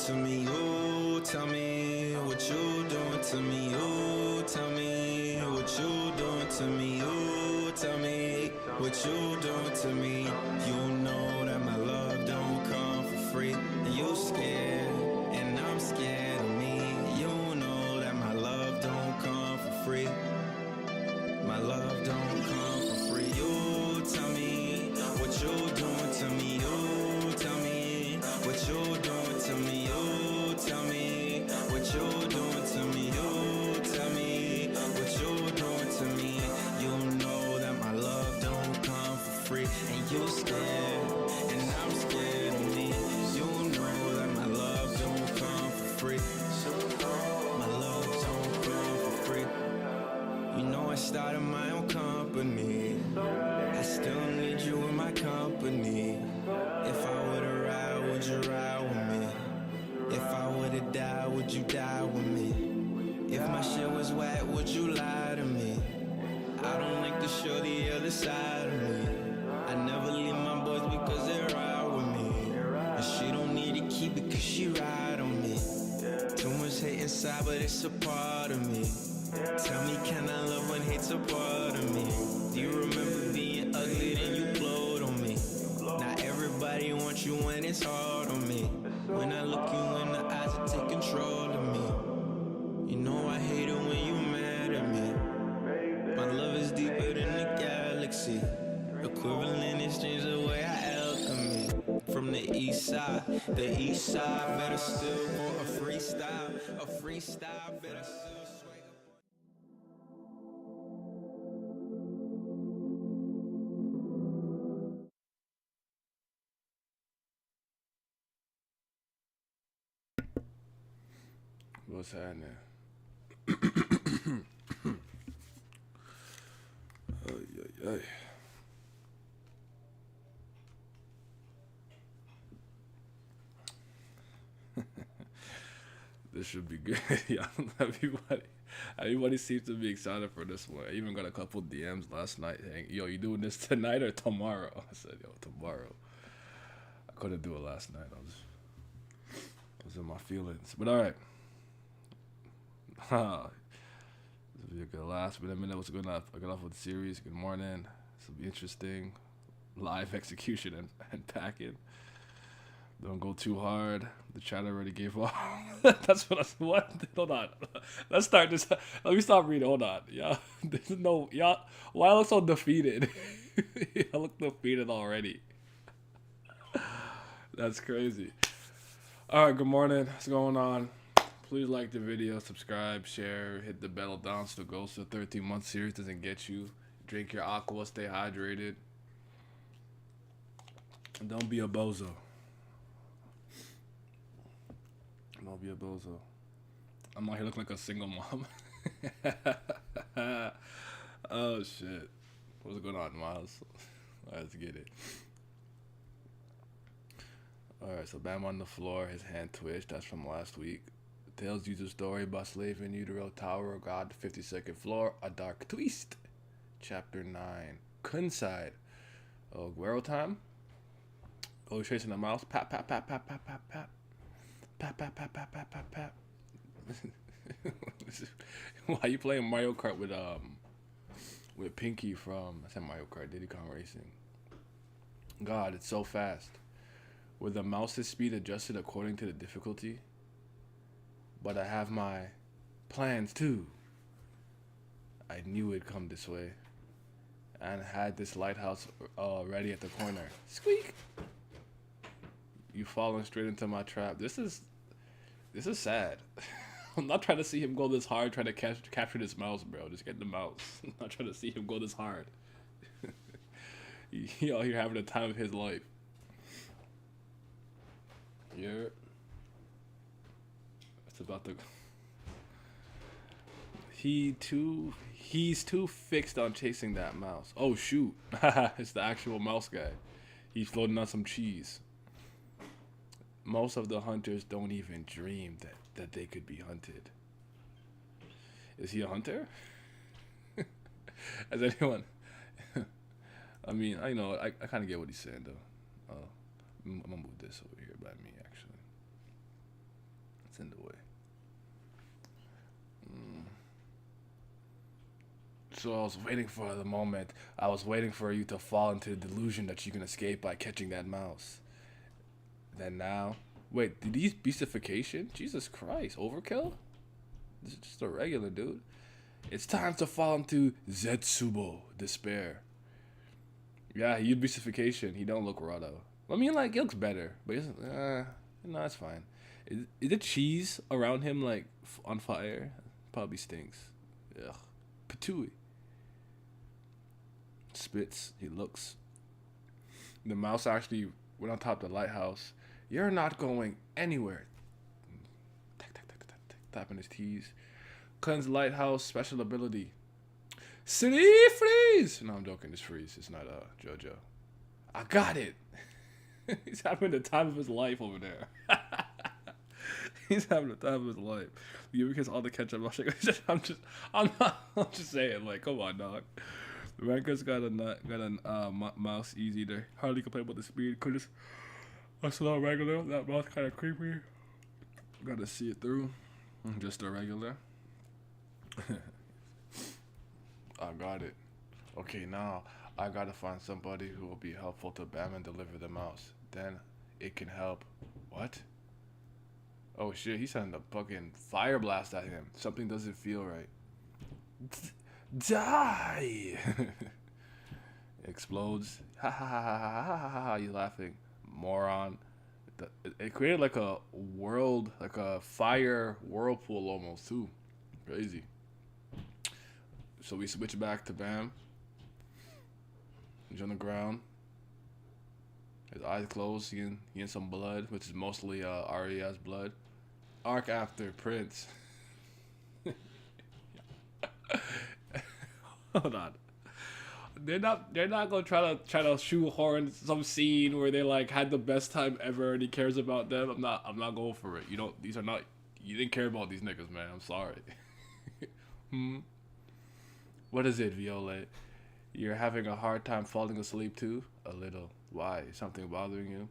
to me? Oh, tell me what you doing to me. Oh, tell me what you doing to me. Oh, tell me what you doing to me. You know that my love don't come for free. And you scared, and I'm scared of me. You know that my love don't come for free. My love don't come for free. You tell me what you doing to me. You tell me what you doing to me. You tell me what you doing to me. You tell me what you doing to me. You know that my love don't come for free. And you scared, and I'm scared of me. You know that my love don't come for free. My love don't come for free. You know I started my own company. I still need you in my company. If I would've ride, would you ride with me? If I would've died, would you die with me? If my shit was whack, would you lie to me? I don't like to show the other side of me. I never leave my boys because they ride with me. And she don't need to keep it cause she ride on me. Too much hate inside, but it's a part of me. Tell me, can I love when hate's a part of me? Do you remember being ugly, then you glowed on me? Not everybody wants you when it's hard on me. When I look you in the eyes, it take control of me. You know I hate it when you mad at me. My love is deeper than the galaxy. Equivalent exchange the way I alchemy. From the east side better still for a freestyle better still sway. What's happening? Ay, ay, ay. This should be good. Yeah, everybody seems to be excited for this one. I even got a couple DMs last night saying, "Yo, you doing this tonight or tomorrow?" I said, "Yo, tomorrow." I couldn't do it last night. I was in my feelings. But all right. This will be a good last minute. What's going on? I got off with the series. Good morning. This will be interesting. Live execution and packing. Don't go too hard. The chat already gave up. That's what. Hold on. Let's start this. Let me stop reading. Hold on. Yeah. There's no. Yeah. Why I look so defeated? I look defeated already. That's crazy. All right. Good morning. What's going on? Please like the video, subscribe, share, hit the bell down so the Ghost of 13-month series doesn't get you. Drink your aqua, stay hydrated. And don't be a bozo. Don't be a bozo. I'm out here looking like a single mom. Oh, shit. What's going on, Miles? Let's get it. Alright, so Baam on the floor, his hand twitched. That's from last week. Tells you the story about slave in utero, Tower of God, 52nd floor, a dark twist. Chapter 9. Kunside. Oh, Guero time? Oh, he's chasing the mouse. Pap, pap, pap, pap, pap, pap, pap. Pap, pap, pap, pap, pap, pap, pap. Why you playing Mario Kart with Pinky from, I said Mario Kart, Diddy Kong Racing. God, it's so fast. With the mouse's speed adjusted according to the difficulty. But I have my plans too. I knew it'd come this way. And had this lighthouse ready at the corner. Squeak! You falling straight into my trap. This is sad. I'm not trying to see him go this hard trying to capture this mouse, bro. Just get the mouse. I'm not trying to see him go this hard. He out here having the time of his life. Yeah. It's about to. He's too fixed on chasing that mouse. Oh shoot. It's the actual mouse guy. He's floating on some cheese. Most of the hunters don't even dream that they could be hunted. Is he a hunter? Has anyone? I mean, I know, I kind of get what he's saying though. I'm gonna move this over here by me actually. It's in the way. So I was waiting for the moment. I was waiting for you to fall into the delusion that you can escape by catching that mouse. Then now, wait, did these beastification? Jesus Christ, overkill? This is just a regular dude. It's time to fall into Zetsubo, despair. Yeah, he used beastification. He don't look raw though. I mean, like, he looks better, but he's no, that's fine. Is the cheese around him like on fire? Probably stinks. Ugh, patooey. Spits. He looks. The mouse actually went on top of the lighthouse. You're not going anywhere. Tapping his teeth. Cleanse lighthouse special ability. City freeze. No, I'm joking. It's freeze. It's not JoJo. I got it. He's having the time of his life over there. He's having the time of his life. You because all the ketchup. I'm just saying. Like, come on, dog. The Rankers got a mouse easy there. Hardly complain about the speed. Cause that's not regular. That mouse kind of creepy. Gotta see it through. Just a regular. I got it. Okay, now I gotta find somebody who will be helpful to Baam and deliver the mouse. Then it can help. What? Oh shit, he's sending a fucking fire blast at him. Something doesn't feel right. Die! Explodes. Ha ha ha ha ha ha ha ha. You laughing, moron? It created like a world, like a fire whirlpool almost too. Crazy. So we switch back to Baam. He's on the ground. His eyes closed. He in some blood, which is mostly Arya's blood. Arc after Prince. Hold on. They're not gonna try to shoehorn some scene where they like had the best time ever and he cares about them. I'm not going for it. You didn't care about these niggas, man. I'm sorry. What is it, Violet? You're having a hard time falling asleep too? A little. Why? Something bothering you?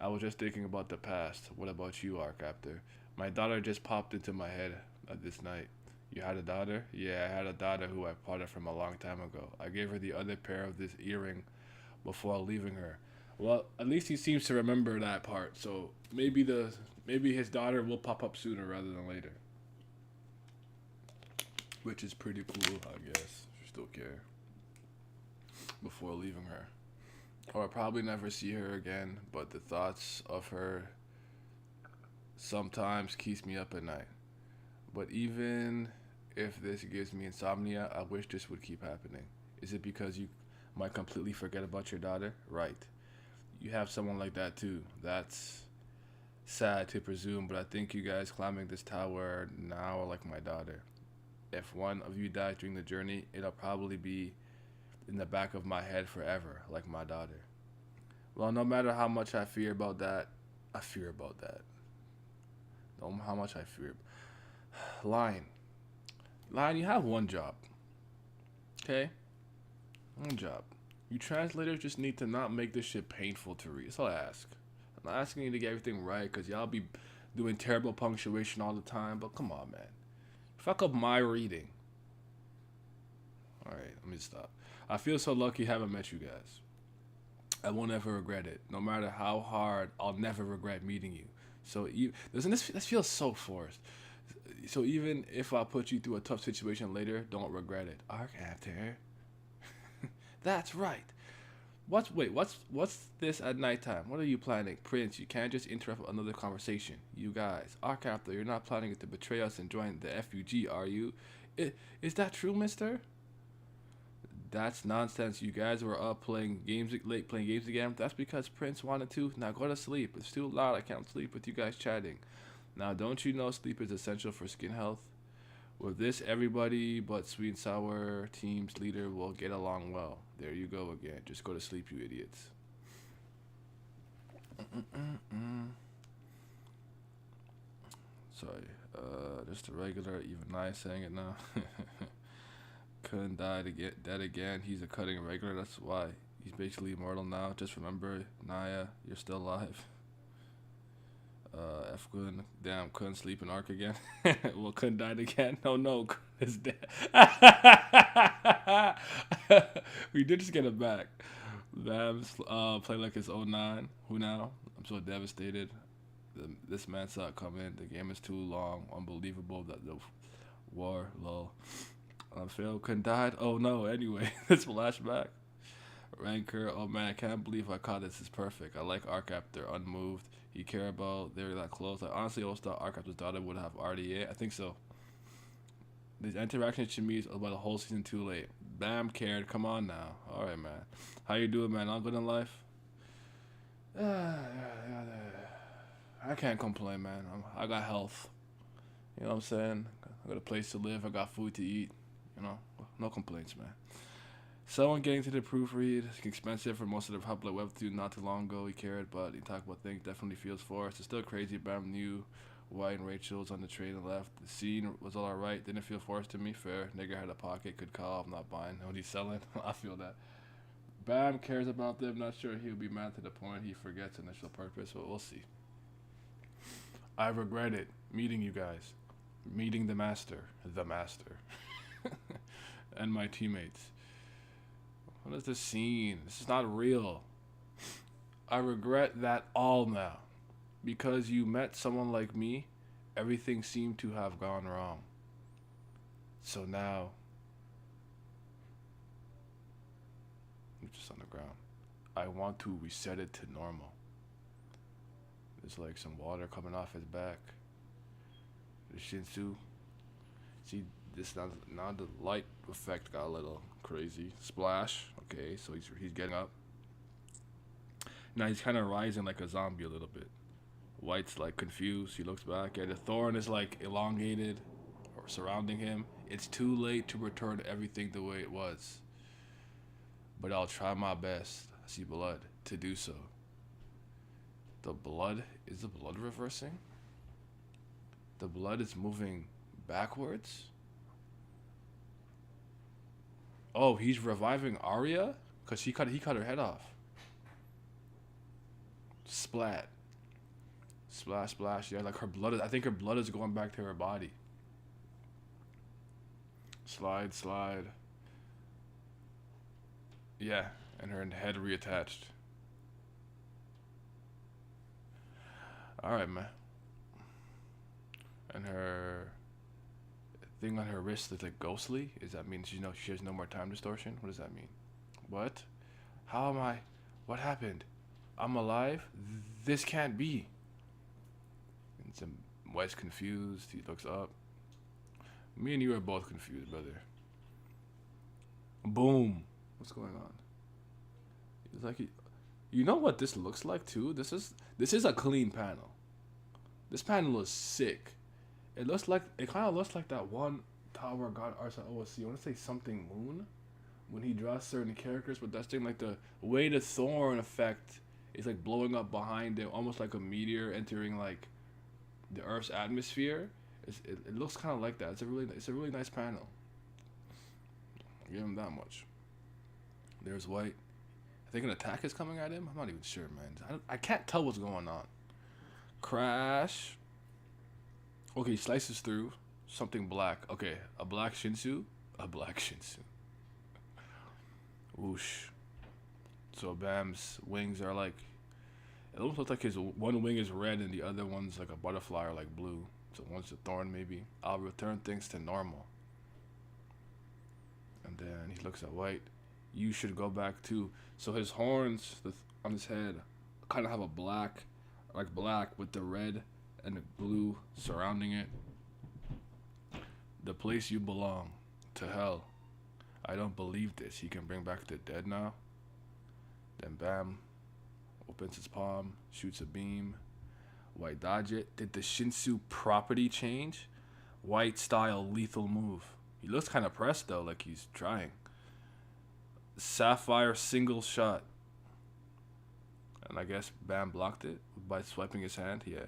I was just thinking about the past. What about you, Arc Captor? My daughter just popped into my head this night. You had a daughter? Yeah, I had a daughter who I parted from a long time ago. I gave her the other pair of this earring before leaving her. Well, at least he seems to remember that part. So maybe his daughter will pop up sooner rather than later. Which is pretty cool, I guess. If you still care. Before leaving her. Or I'll probably never see her again, but the thoughts of her sometimes keeps me up at night. But even if this gives me insomnia, I wish this would keep happening. Is it because you might completely forget about your daughter? Right. You have someone like that too. That's sad to presume, but I think you guys climbing this tower now are like my daughter. If one of you dies during the journey, it'll probably be in the back of my head forever, like my daughter. Well, no matter how much I fear about that. No matter how much I fear. Lion, you have one job. Okay? One job. You translators just need to not make this shit painful to read. That's all I ask. I'm not asking you to get everything right, because y'all be doing terrible punctuation all the time, but come on, man. Fuck up my reading. Alright, let me stop. I feel so lucky having met you guys. I won't ever regret it. No matter how hard, I'll never regret meeting you. So, doesn't this feels so forced. So even if I put you through a tough situation later, don't regret it. Arc after. That's right. What's this at nighttime? What are you planning? Prince, you can't just interrupt another conversation. You guys. Arc after, you're not planning to betray us and join the F.U.G, are you? Is that true, mister? That's nonsense. You guys were up playing games again. That's because Prince wanted to. Now go to sleep. It's too loud. I can't sleep with you guys chatting. Now, don't you know sleep is essential for skin health? With this, everybody but Sweet and Sour team's leader will get along well. There you go again. Just go to sleep, you idiots. Sorry. Just a regular, even nice saying it now. Couldn't die to get dead again. He's a cutting regular. That's why. He's basically immortal now. Just remember, Naya, you're still alive. F.U.G. Damn, couldn't sleep in Arc again. Well, couldn't die again. No, no, is dead. We did just get it back. Baam played like his '09. Who now? I'm so devastated. This man saw it coming. The game is too long. Unbelievable that the war, lol. Phil couldn't die. Oh no, anyway, this flashback. Ranker, oh man, I can't believe I caught this. This is perfect. I like Arc after unmoved. He care about they're that close. I honestly always thought Arc after's daughter would have RDA. I think so. These interactions to me is about the whole season too late. Baam cared. Come on now. Alright, man. How you doing, man? All good in life? I can't complain, man. I got health. You know what I'm saying? I got a place to live. I got food to eat. You know, no complaints, man. Someone getting to the proofread. It's expensive for most of the public webtoon not too long ago. He cared, but he talked about things. Definitely feels forced. It's still crazy. Baam knew White and Rachel's on the train and left. The scene was all alright. Didn't feel forced to me. Fair. Nigga had a pocket. Could call. I'm not buying. What he's selling. I feel that. Baam cares about them. Not sure he'll be mad to the point he forgets initial purpose, but we'll see. I regret it. Meeting you guys. Meeting the master. And my teammates. What is this scene? This is not real. I regret that all now. Because you met someone like me, everything seemed to have gone wrong. So now, I'm just on the ground. I want to reset it to normal. There's like some water coming off his back. The Shinsu. See, this now the light effect got a little crazy. Splash. Okay, so he's getting up. Now he's kind of rising like a zombie a little bit. White's like confused. He looks back. Yeah, the thorn is like elongated or surrounding him. It's too late to return everything the way it was. But I'll try my best. I see blood to do so. Is the blood reversing? The blood is moving backwards? Oh, he's reviving Arya? Because he cut her head off. Splat. Splash, splash. Yeah, like her blood. I think her blood is going back to her body. Slide, slide. Yeah, and her head reattached. Alright, man. And her thing on her wrist is like ghostly. Does that mean she has no more time distortion? What does that mean? What? How am I? What happened? I'm alive? This can't be. And White's confused. He looks up. Me and you are both confused, brother. Boom. What's going on? It's like you know what this looks like too? This is a clean panel. This panel is sick. It kind of looks like that one Tower God Arts at OSC. I want to say something Moon when he draws certain characters, but that's thing like the way the thorn effect is like blowing up behind it, almost like a meteor entering like the Earth's atmosphere. It looks kind of like that. It's a really nice panel. I'll give him that much. There's White. I think an attack is coming at him. I'm not even sure, man. I can't tell what's going on. Crash. Okay, he slices through something black. Okay, a black Shinsu. A black Shinsu. Whoosh. So Baam's wings are like, it almost looks like his one wing is red and the other one's like a butterfly or like blue. So one's a thorn maybe. I'll return things to normal. And then he looks at White. You should go back too. So his horns on his head kind of have a black with the red and the blue surrounding it. The place you belong, to hell. I don't believe this. He can bring back the dead now. Then Baam opens his palm, shoots a beam. White dodge it. Did the Shinsu property change? White style lethal move. He looks kind of pressed though, like he's trying. Sapphire single shot. And I guess Baam blocked it by swiping his hand. Yeah.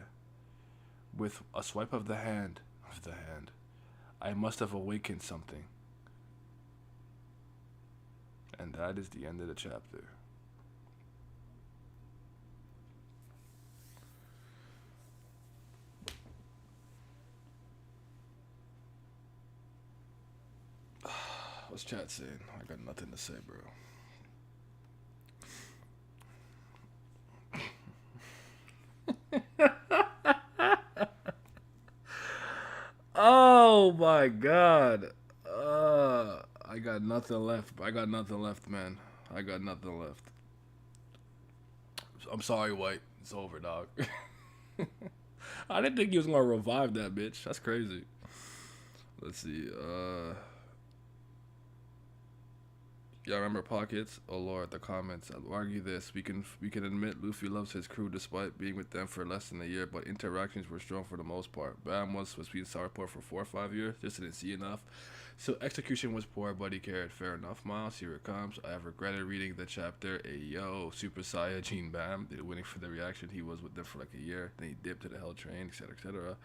With a swipe of the hand. I must have awakened something. And that is the end of the chapter. What's chat saying? I got nothing to say, bro. Oh my god. I got nothing left. I got nothing left, man. I got nothing left. I'm sorry, White. It's over, dog. I didn't think he was gonna revive that bitch. That's crazy. Let's see. Yeah, remember Pockets? Oh Lord, the comments. I'll argue this. We can admit Luffy loves his crew despite being with them for less than a year, but interactions were strong for the most part. Baam was being Sourport for 4 or 5 years, just didn't see enough. So execution was poor, but he cared. Fair enough, Miles. Here it comes. I have regretted reading the chapter. Ayo, Super Saiyajin Baam. Waiting for the reaction. He was with them for like a year. Then he dipped to the Hell Train, etc., etc.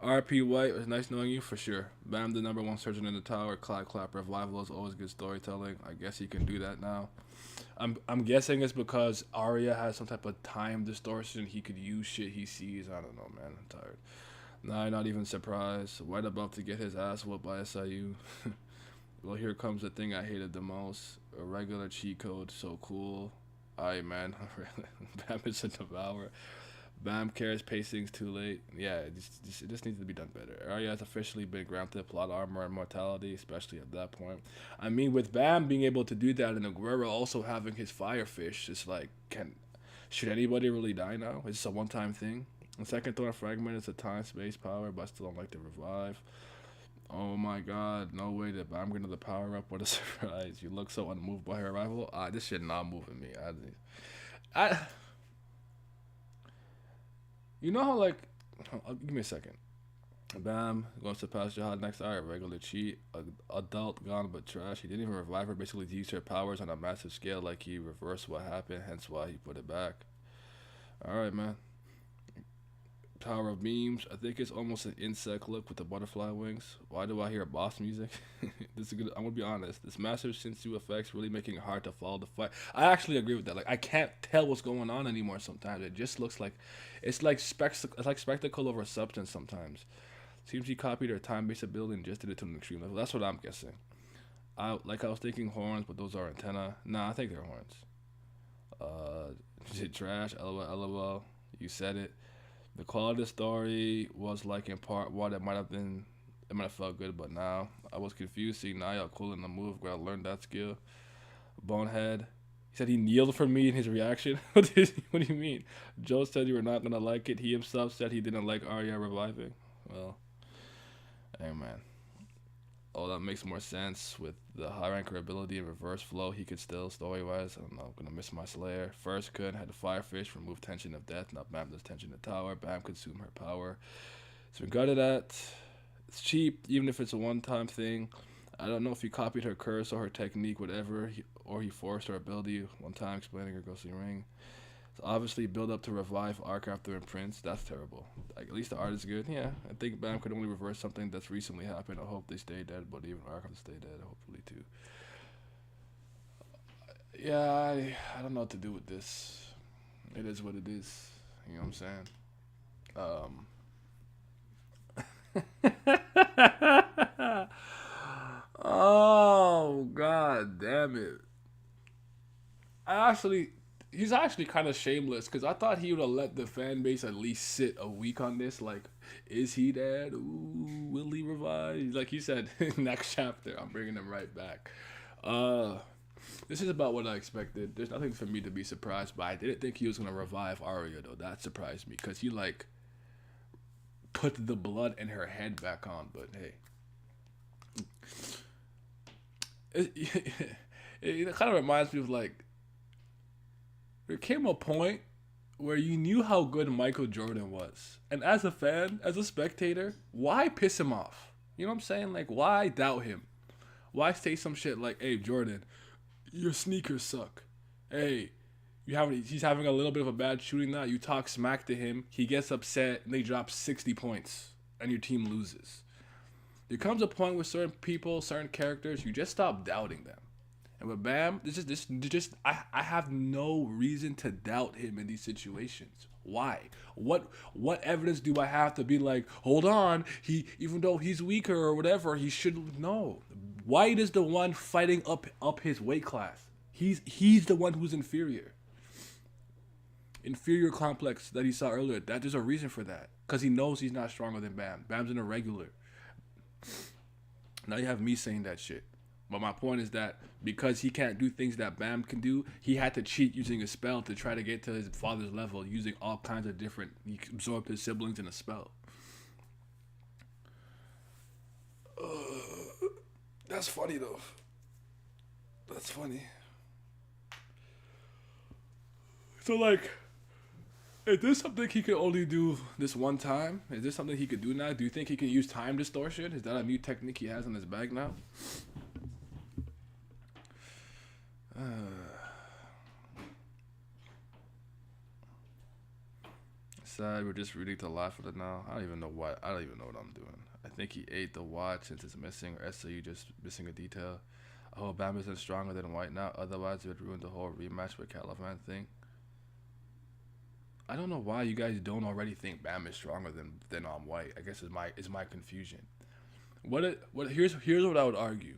RP White, it was nice knowing you for sure. Bam, the #1 surgeon in the tower. Clap revival is always good storytelling. I guess he can do that now. I'm guessing it's because Arya has some type of time distortion. He could use shit he sees. I don't know, man. I'm tired. Nah, not even surprised. White about to get his ass whooped by SIU. Well, here comes the thing I hated the most. A regular cheat code, so cool. Alright, man. Bam is a devourer. Bam cares, pacing's too late. Yeah, it just needs to be done better. Arya has officially been granted plot armor and mortality, especially at that point. I mean, with Bam being able to do that and Aguero also having his firefish, it's like, should anybody really die now? Is this a one-time thing? The second thorn fragment is a time-space power, but I still don't like the revive. Oh my god, no way that Bam getting the power up. What a surprise. You look so unmoved by her arrival. This shit not moving me. You know how, like, give me a second. Bam, going to pass Jihad next hour, regular cheat, adult gone but trash. He didn't even revive her, basically used her powers on a massive scale, like he reversed what happened, hence why he put it back. Alright, man. Power of Beams, I think it's almost an insect look with the butterfly wings. Why do I hear boss music? This is good. I'm gonna be honest. This massive Shinsu effect's really making it hard to follow the fight. I actually agree with that. Like, I can't tell what's going on anymore sometimes. It just looks like it's like spectacle over substance sometimes. Seems he copied her time-based ability and just did it to an extreme level. That's what I'm guessing. I was thinking horns, but those are antenna. Nah, I think they're horns. Is it trash? LOL. You said it. The quality of the story was like in part what it might have felt good, but now I was confused seeing Naya cool in the move. Gotta learn that skill. Bonehead. He said he kneeled for me in his reaction. What do you mean? Joe said you were not gonna like it. He himself said he didn't like Arya reviving. Well, hey man. Oh, that makes more sense with the high ranker ability and reverse flow. He could still, story-wise, I don't know, I'm gonna miss my Slayer. First could had the Firefish, remove tension of death. Now Bam does tension of tower. Bam consume her power. It's been gutted at. It's cheap, even if it's a one-time thing. I don't know if he copied her curse or her technique, whatever, or he forced her ability one time, explaining her ghostly ring. So obviously build up to revive arc after imprints. That's terrible. Like, at least the art is good. Yeah, I think Bam could only reverse something that's recently happened. I hope they stay dead, but even arc have to stay dead, hopefully too. Yeah, I don't know what to do with this. It is what it is. You know what I'm saying? Oh god damn it. He's actually kind of shameless because I thought he would have let the fan base at least sit a week on this. Like, is he dead? Ooh, will he revive? Like he said, next chapter, I'm bringing him right back. This is about what I expected. There's nothing for me to be surprised by. I didn't think he was going to revive Arya, though. That surprised me because he, like, put the blood in her head back on. But, hey. It kind of reminds me of, like, there came a point where you knew how good Michael Jordan was. And as a fan, as a spectator, why piss him off? You know what I'm saying? Like, why doubt him? Why say some shit like, hey, Jordan, your sneakers suck. Hey, he's having a little bit of a bad shooting night. You talk smack to him. He gets upset, and they drop 60 points, and your team loses. There comes a point with certain people, certain characters, you just stop doubting them. And with Bam, I have no reason to doubt him in these situations. Why? What evidence do I have to be like, hold on, even though he's weaker or whatever, he should no. White is the one fighting up his weight class. He's the one who's inferior. Inferior complex that he saw earlier. That there's a reason for that. Because he knows he's not stronger than Bam. Bam's an irregular. Now you have me saying that shit. But my point is that because he can't do things that Bam can do, he had to cheat using a spell to try to get to his father's level using all kinds of different... He absorbed his siblings in a spell. That's funny, though. That's funny. So, like... Is this something he could only do this one time? Is this something he could do now? Do you think he can use time distortion? Is that a new technique he has in his bag now? Sad, we're just reading to laugh at it now. I don't even know what I'm doing. I think he ate the watch since it's missing, or SAU just missing a detail. Oh, Bam isn't stronger than White now. Otherwise, it would ruin the whole rematch with Caliban thing. I don't know why you guys don't already think Bam is stronger than White. I guess is my confusion. Here's what I would argue.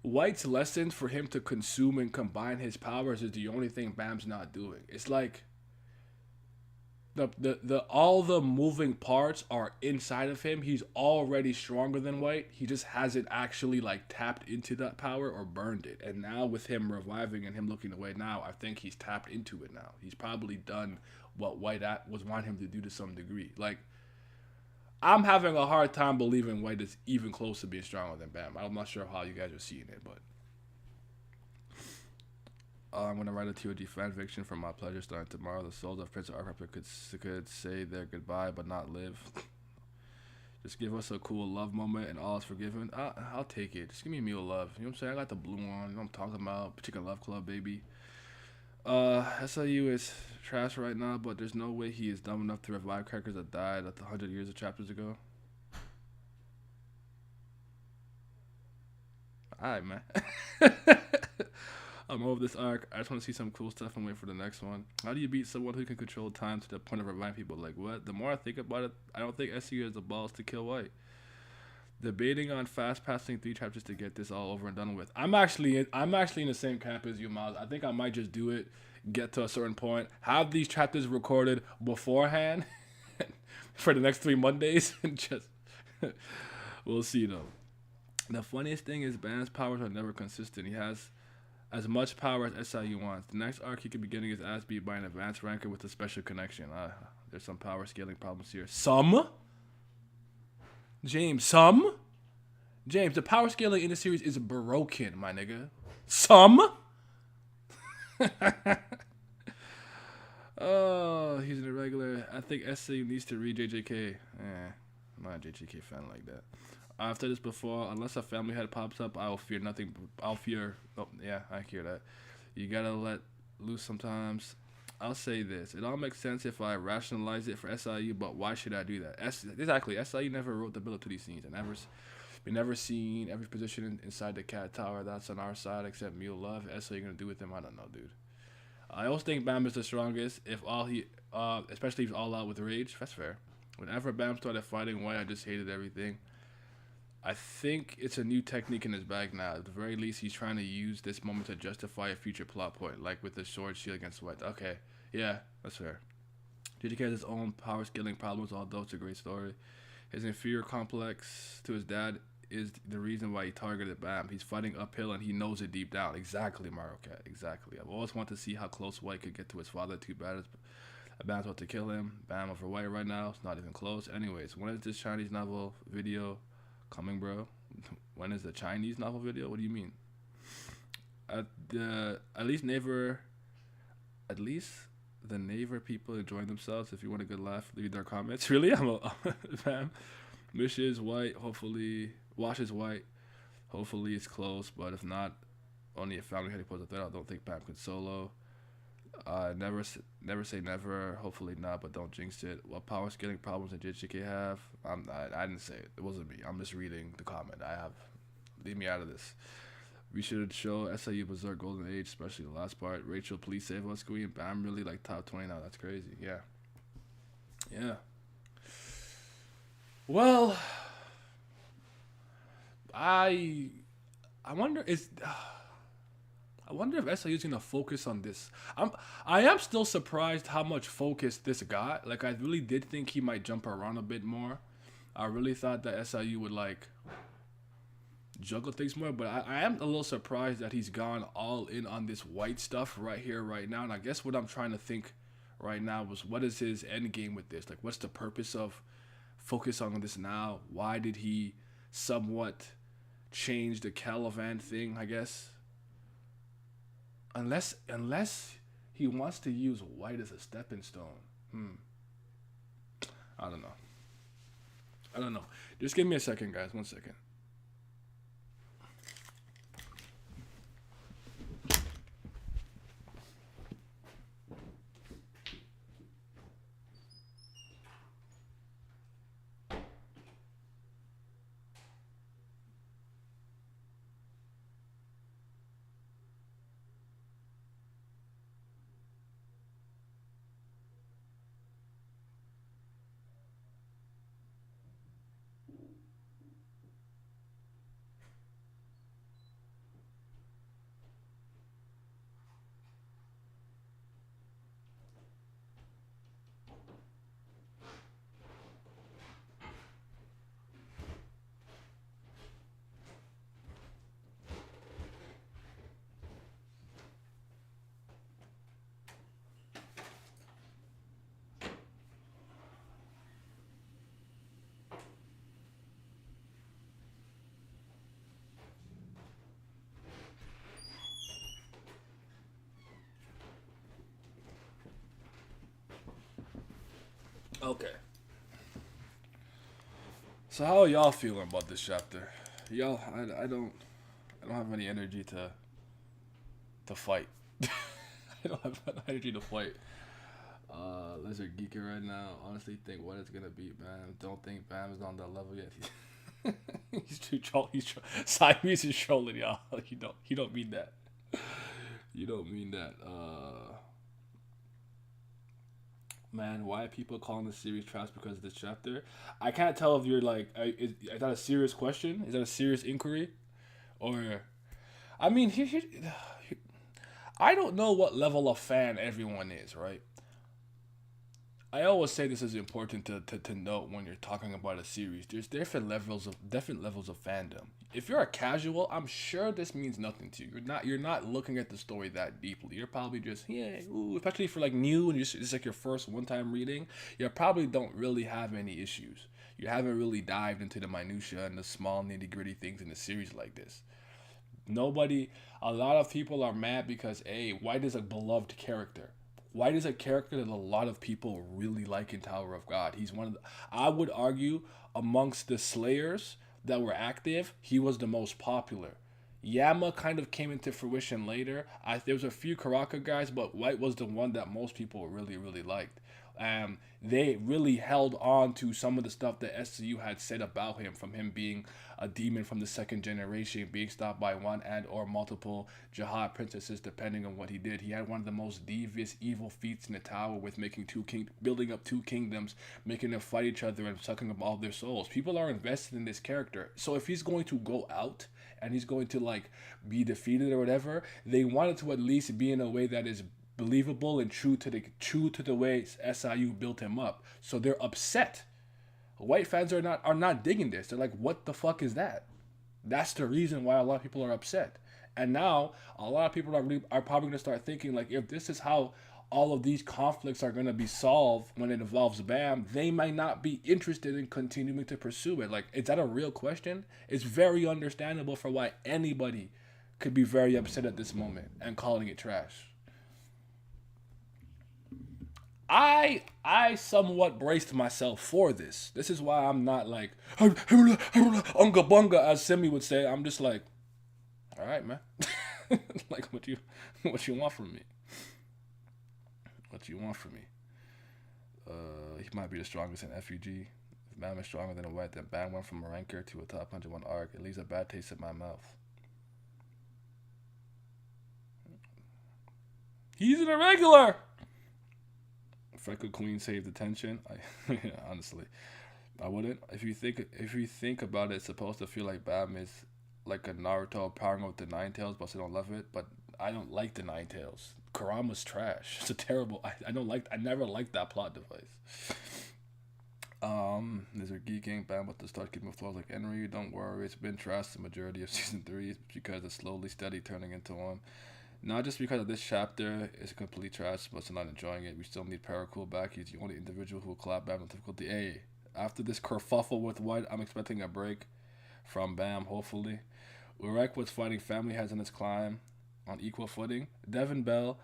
White's lesson for him to consume and combine his powers is the only thing Bam's not doing. It's like the all the moving parts are inside of him. He's already stronger than White. He just hasn't actually like tapped into that power or burned it. And now with him reviving and him looking away now, I think he's tapped into it now. He's probably done what White was wanting him to do to some degree. Like, I'm having a hard time believing White is even close to being stronger than Bam. I'm not sure how you guys are seeing it, but I'm going to write a T.O.G. fan fiction for my pleasure starting tomorrow. The souls of Prince Arthur could say their goodbye but not live. Just give us a cool love moment and all is forgiven. I'll take it. Just give me a meal of love. You know what I'm saying? I got the blue on. You know what I'm talking about? Chicken Love Club, baby. SIU is trash right now, but there's no way he is dumb enough to revive characters that died 100 years of chapters ago. Alright, man. I'm over this arc. I just want to see some cool stuff and wait for the next one. How do you beat someone who can control time to the point of reviving people? Like, what? The more I think about it, I don't think SU has the balls to kill White. Debating on fast passing 3 chapters to get this all over and done with. I'm actually in the same camp as you, Miles. I think I might just do it, get to a certain point, have these chapters recorded beforehand for the next 3 Mondays, and just we'll see though. The funniest thing is Bam's powers are never consistent. He has as much power as SIU wants. The next arc he could be getting his ass beat by an advanced ranker with a special connection. There's some power scaling problems here. James, the power scaling in the series is broken, my nigga. Oh, he's an irregular. I think SIU needs to read JJK. I'm not a JJK fan like that. I've said this before. Unless a family head pops up, I will fear nothing. Oh, yeah, I hear that. You gotta let loose sometimes. I'll say this. It all makes sense if I rationalize it for SIU, but why should I do that? Exactly. SIU never wrote the build-up to these scenes. We never seen every position inside the cat tower. That's on our side except Mule Love. SIU gonna do with him? I don't know, dude. I always think Bam is the strongest. Especially if he's all out with rage. That's fair. Whenever Bam started fighting White, I just hated everything. I think it's a new technique in his bag now. At the very least, he's trying to use this moment to justify a future plot point, like with the sword shield against White. Okay, yeah, that's fair. JJK has his own power scaling problems, although it's a great story. His inferior complex to his dad is the reason why he targeted Bam. He's fighting uphill and he knows it deep down. Exactly, Mario Cat. Exactly. I've always wanted to see how close White could get to his father. Too bad Bam's about to kill him. Bam over White right now. It's not even close. Anyways, when is this Chinese novel video coming, bro? When is the Chinese novel video? What do you mean? At least the Naver people enjoying themselves. If you want a good laugh, leave their comments. Really? Bam. Washes White. Hopefully it's close, but if not, only a family heading pose a threat. I don't think Bam could solo. Never say never. Hopefully not, but don't jinx it. What power scaling problems did JJK have? I didn't say it. It wasn't me. I'm just reading the comment. Leave me out of this. We should show SIU Berserk Golden Age, especially the last part. Rachel, please save us, Queen. Bam really like top 20 now. That's crazy. Yeah. Well, I I wonder is I wonder if SIU is gonna focus on this. I am still surprised how much focus this got. Like I really did think he might jump around a bit more. I really thought that SIU would like juggle things more, but I am a little surprised that he's gone all in on this white stuff right here, right now. And I guess what I'm trying to think right now was what is his end game with this? Like, what's the purpose of focus on this now? Why did he somewhat change the Calivan thing? I guess unless he wants to use white as a stepping stone. I don't know. I don't know. Just give me a second, guys. 1 second. Okay. So how are y'all feeling about this chapter? Y'all, I don't have any energy to fight. I don't have energy to fight. Lizard geeking right now. Honestly, think what it's gonna beat Bam. Don't think Bam is on that level yet. He's too troll. Siamese is trolling y'all. You don't mean that. You don't mean that. Man, why are people calling this series trash because of this chapter? I can't tell if you're like, is that a serious question? Is that a serious inquiry? Or, I mean, I don't know what level of fan everyone is, right? I always say this is important to note when you're talking about a series. There's different levels of fandom. If you're a casual, I'm sure this means nothing to you. You're not looking at the story that deeply. You're probably just ooh, especially for like new and it's like your first one time reading. You probably don't really have any issues. You haven't really dived into the minutia and the small nitty gritty things in a series like this. A lot of people are mad because White is a beloved character. White is a character that a lot of people really like in Tower of God. He's one of the, I would argue, amongst the Slayers that were active, he was the most popular. Yama kind of came into fruition later. There was a few Karaka guys, but White was the one that most people really, really liked. They really held on to some of the stuff that SCU had said about him, from him being a demon from the second generation, being stopped by one and or multiple Jihad princesses, depending on what he did. He had one of the most devious, evil feats in the tower with building up two kingdoms, making them fight each other and sucking up all their souls. People are invested in this character. So if he's going to go out and he's going to like be defeated or whatever, they want it to at least be in a way that is believable and true to the way SIU built him up. So they're upset. White fans are not digging this. They're like, what the fuck is that? That's the reason why a lot of people are upset. And now a lot of people are probably gonna start thinking like, if this is how all of these conflicts are gonna be solved when it involves Bam, they might not be interested in continuing to pursue it. Like, is that a real question? It's very understandable for why anybody could be very upset at this moment and calling it trash. I somewhat braced myself for this. This is why I'm not like unga bunga as Simi would say. I'm just like, all right, man. Like what you want from me? What you want from me? He might be the strongest in F.U.G. If Baam is stronger than a White, then Baam went from a ranker to a top 101 arc. It leaves a bad taste in my mouth. He's an irregular. Freckle Queen saved attention. Honestly, I wouldn't. If you think about it, it's supposed to feel like Bam is like a Naruto powering up with the Nine Tails, but I don't love it. But I don't like the Nine Tails. Kurama's trash. It's a terrible. I don't like. I never liked that plot device. There's a geeking Bam with the start keeping flaws like Henry. Don't worry, it's been trash the majority of season 3 because it's slowly steady turning into one. Not just because of this chapter is complete trash, but still not enjoying it. We still need Paracool back. He's the only individual who will clap Bam with difficulty. Hey, after this kerfuffle with White, I'm expecting a break from Bam, hopefully. Urek was fighting Family Has in his climb on equal footing. Devin Bell,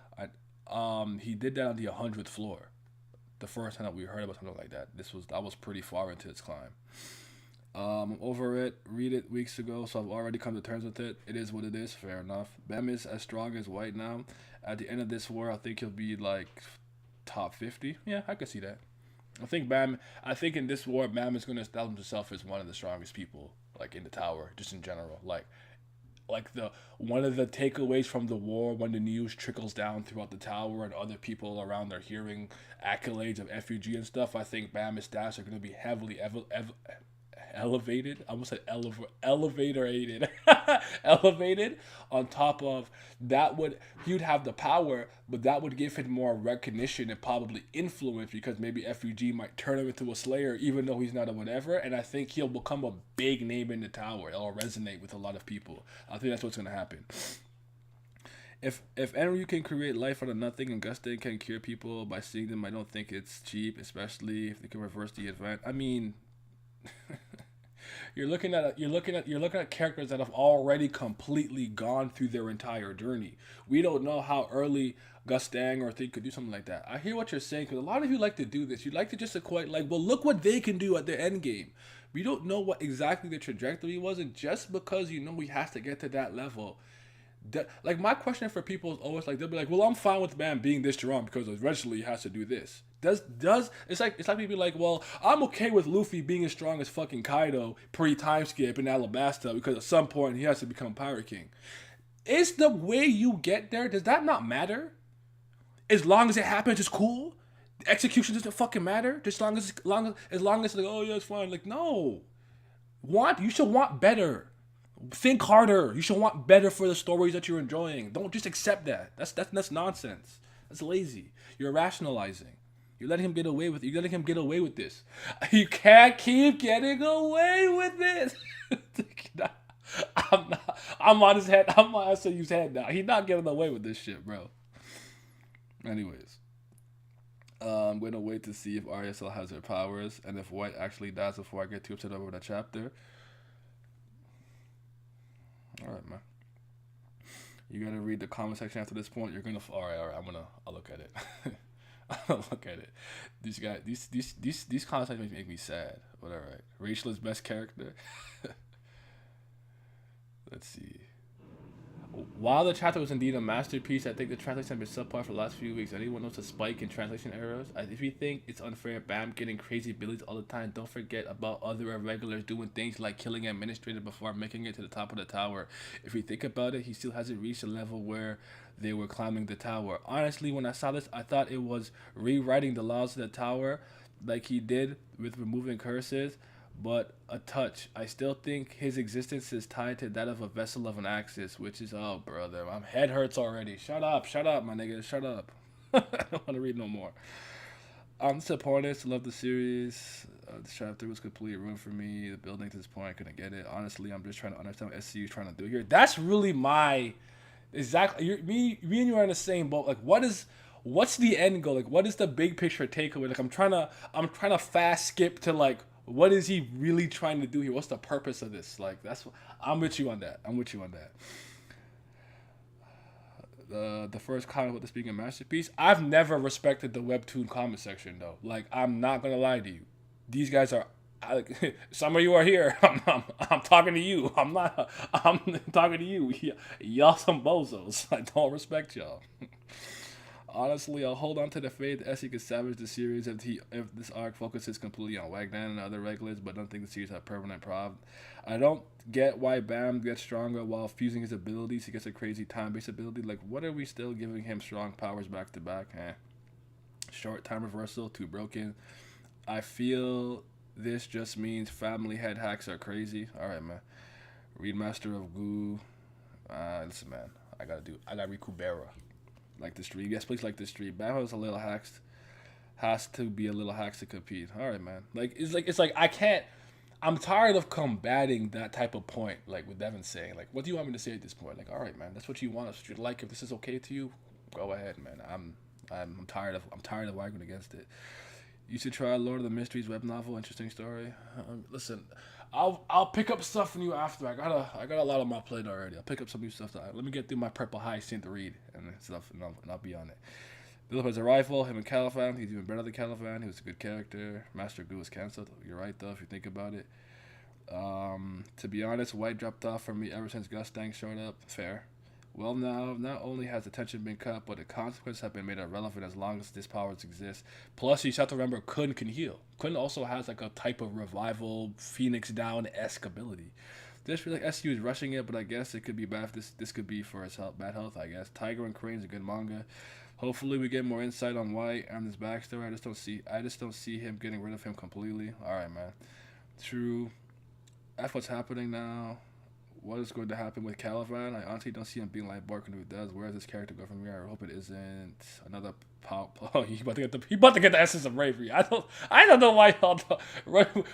he did that on the 100th floor. The first time that we heard about something like that. That was pretty far into its climb. I'm over it. Read it weeks ago, so I've already come to terms with it. It is what it is. Fair enough. Bam is as strong as White now. At the end of this war, I think he'll be like top 50. Yeah, I could see that. I think in this war, Bam is going to establish himself as one of the strongest people, like in the tower, just in general. Like the one of the takeaways from the war when the news trickles down throughout the tower and other people around are hearing accolades of F.U.G and stuff. I think Bam's stats are going to be heavily elevated. I almost said elevated. Elevated. On top of that, he'd have the power, but that would give him more recognition and probably influence because maybe F.U.G might turn him into a Slayer, even though he's not a whatever. And I think he'll become a big name in the tower. It'll resonate with a lot of people. I think that's what's gonna happen. If Enryu can create life out of nothing and Gustin can cure people by seeing them, I don't think it's cheap, especially if they can reverse the event. I mean. You're looking at characters that have already completely gone through their entire journey. We don't know how early Gustang or Thing could do something like that. I hear what you're saying because a lot of you like to do this. You like to just equate like, well, look what they can do at their end game. We don't know what exactly the trajectory was, and just because you know he has to get to that level. Like my question for people is always like they'll be like, well, I'm fine with Bam being this strong because eventually he has to do this. It's like people be like, well, I'm okay with Luffy being as strong as fucking Kaido pre-time skip in Alabasta because at some point he has to become Pirate King. Is the way you get there, does that not matter? As long as it happens, it's cool. The execution doesn't fucking matter. Just as long as it's like, oh yeah, it's fine. Like no, you should want better. Think harder. You should want better for the stories that you're enjoying. Don't just accept that. That's nonsense. That's lazy. You're rationalizing. You're letting him get away with it. You're letting him get away with this. You can't keep getting away with this. I'm on his head. I'm on SAU's head now. He's not getting away with this shit, bro. Anyways. I'm going to wait to see if RSL has her powers and if White actually dies before I get too upset over that chapter. Alright, man. You gotta read the comment section after this point. You're gonna. Alright. I'll look at it. I'll look at it. These guys, these comment sections make me sad. But alright. Rachel is best character. Let's see. While the chapter was indeed a masterpiece, I think the translation has been subpar for the last few weeks. Anyone knows a spike in translation errors? If you think it's unfair, Bam getting crazy abilities all the time, don't forget about other irregulars doing things like killing an administrator before making it to the top of the tower. If you think about it, he still hasn't reached a level where they were climbing the tower. Honestly, when I saw this, I thought it was rewriting the laws of the tower like he did with removing curses. But a touch. I still think his existence is tied to that of a vessel of an axis, which is, oh, brother, my head hurts already. Shut up, my nigga, shut up. I don't want to read no more. I'm disappointed. Love the series. This chapter was completely ruined for me. The building to this point, I couldn't get it. Honestly, I'm just trying to understand what SCU is trying to do here. That's really my exactly. Me and you are in the same boat. Like, what's the end goal? Like, what is the big picture takeaway? Like, I'm trying to fast skip to like. What is he really trying to do here? What's the purpose of this? Like, I'm with you on that. The first comment about this being a masterpiece. I've never respected the webtoon comment section though. Like, I'm not gonna lie to you. These guys are. Some of you are here. I'm talking to you. I'm talking to you. Y'all some bozos. I don't respect y'all. Honestly, I'll hold on to the faith that Essie could salvage the series if this arc focuses completely on Wagner and other regulars, but I don't think the series has permanent problem. I don't get why Bam gets stronger while fusing his abilities. He gets a crazy time-based ability. Like, what are we still giving him strong powers back to back? Short time reversal, too broken. I feel This just means family head hacks are crazy. All right, man. Read Master of Goo. Listen, man. I got Rikubera. Like the street. Yes, please like the street. Bam has a little hacks. Has to be a little hacks to compete. All right, man. Like I can't. I'm tired of combating that type of point, like with Devin saying, like, what do you want me to say at this point? Like, all right, man, that's what you want. That's what you like. If this is okay to you, go ahead, man. I'm tired of arguing against it. You should try Lord of the Mysteries web novel. Interesting story. Listen, I'll pick up stuff from you after. I got a lot on my plate already. I'll pick up some new stuff. Let me get through my Purple Hyacinth read and stuff, and I'll be on it. Philip has a rifle. Him and Califan. He's even better than Califan. He was a good character. Master Goo was cancelled. You're right though, if you think about it. To be honest, White dropped off for me ever since Gus Dang showed up. Fair. Well, now, not only has the tension been cut, but the consequences have been made irrelevant as long as this powers exist. Plus, you have to remember, Kun can heal. Kun also has like a type of revival, Phoenix Down-esque ability. This feels like SU is rushing it, but I guess it could be bad. This could be for his bad health, I guess. Tiger and Crane's a good manga. Hopefully, we get more insight on White and his backstory. I just don't see him getting rid of him completely. All right, man. True. What's happening now? What is going to happen with Caliban? I honestly don't see him being like Barkin who does. Where does this character go from here? I hope it isn't another Oh, he about to get the essence of bravery. I don't know why y'all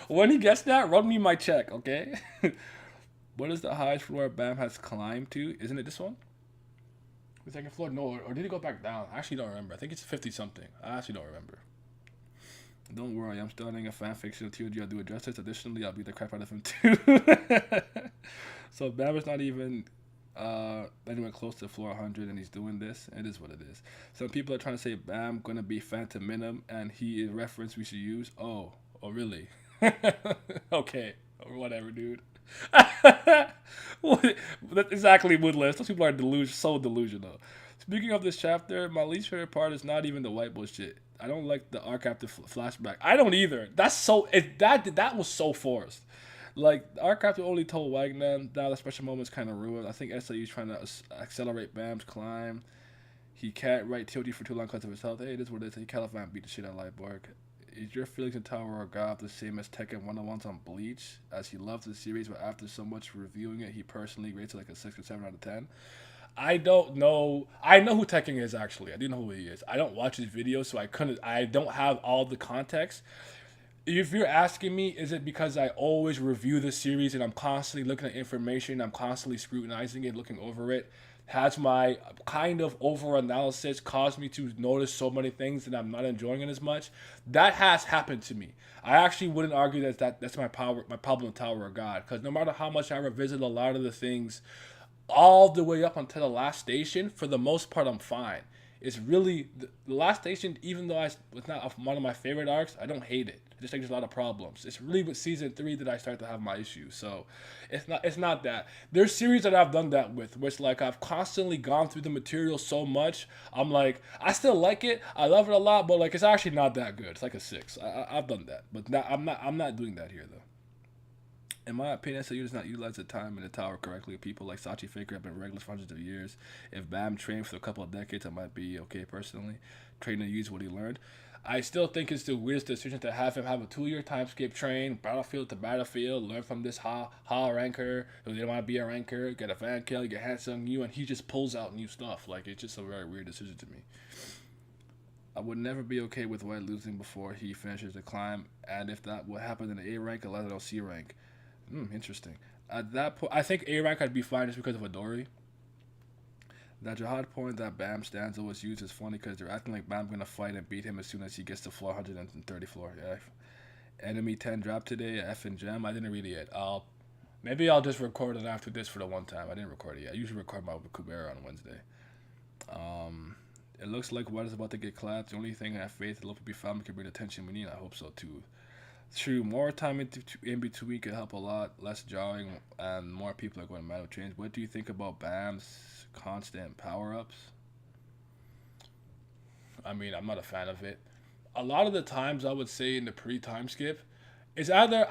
when he gets that, run me my check, okay? What is the highest floor Bam has climbed to? Isn't it this one? The second floor? No, or did he go back down? I actually don't remember. I think it's 50 something. I actually don't remember. Don't worry, I'm starting a fan fiction of TOG. I'll do it justice. Additionally, I'll beat the crap out of him too. So Bam is not even anywhere close to floor 100, and he's doing this. It is what it is. Some people are trying to say Bam gonna be Phantom Minim, and he is reference we should use. Oh really? Okay, or whatever, dude. That's exactly Woodless. Those people are so delusional. Speaking of this chapter, my least favorite part is not even the white bullshit. I don't like the arc after flashback. I don't either. That was so forced. Like, arc after only told Wagner, now the special moment's kind of ruined. I think SAU's trying to accelerate Bam's climb. He can't write TOD for too long because of his health. Hey, it is what it is. He Caliban beat the shit out of Lightborg. Is your feelings in Tower of God the same as Tekken 101's on Bleach? As he loves the series, but after so much reviewing it, he personally rates it like a 6 or 7 out of 10. I don't know. I know who Tekken is, actually. I do know who he is. I don't watch his videos, so I don't have all the context. If you're asking me, is it because I always review the series and I'm constantly looking at information, I'm constantly scrutinizing it, looking over it? Has my kind of over-analysis caused me to notice so many things that I'm not enjoying it as much? That has happened to me. I actually wouldn't argue that's my problem with Tower of God, because no matter how much I revisit a lot of the things, all the way up until the last station, for the most part, I'm fine. It's really the last station, even though it's not one of my favorite arcs, I don't hate it. I just think there's a lot of problems. It's really with season 3 that I start to have my issues. So it's not that. There's series that I've done that with, where it's like I've constantly gone through the material so much. I'm like, I still like it. I love it a lot, but like it's actually not that good. It's like a 6. I've done that, but I'm not doing that here though. In my opinion, SAU does not utilize the time in the tower correctly. People like Sachi Faker have been regulars for hundreds of years. If Bam trained for a couple of decades, I might be okay personally. Training to use what he learned. I still think it's the weirdest decision to have him have a 2-year time skip train, battlefield to battlefield, learn from this ranker who didn't want to be a ranker, get a fan kill, get Hansung Yu, and he just pulls out new stuff. Like, it's just a very weird decision to me. I would never be okay with White losing before he finishes the climb, and if that would happen in the A rank, I'll let it on C rank. Interesting. At that point, I think A rank I'd be fine just because of Adori. That Jihad point that Bam stanza was used is funny because they're acting like Bam's gonna fight and beat him as soon as he gets to floor 130 floor. Yeah. Enemy 10 dropped today. F and Gem. I didn't read it yet. Maybe I'll just record it after this for the one time. I didn't record it yet. I usually record my Kubera on Wednesday. It looks like White is about to get clapped. The only thing I have faith that Lope be found can bring the attention we need. I hope so too. True, more time in between could help a lot. Less jarring and more people are going to matter change. What do you think about Bam's constant power-ups? I mean, I'm not a fan of it. A lot of the times I would say in the pre-time skip, it's either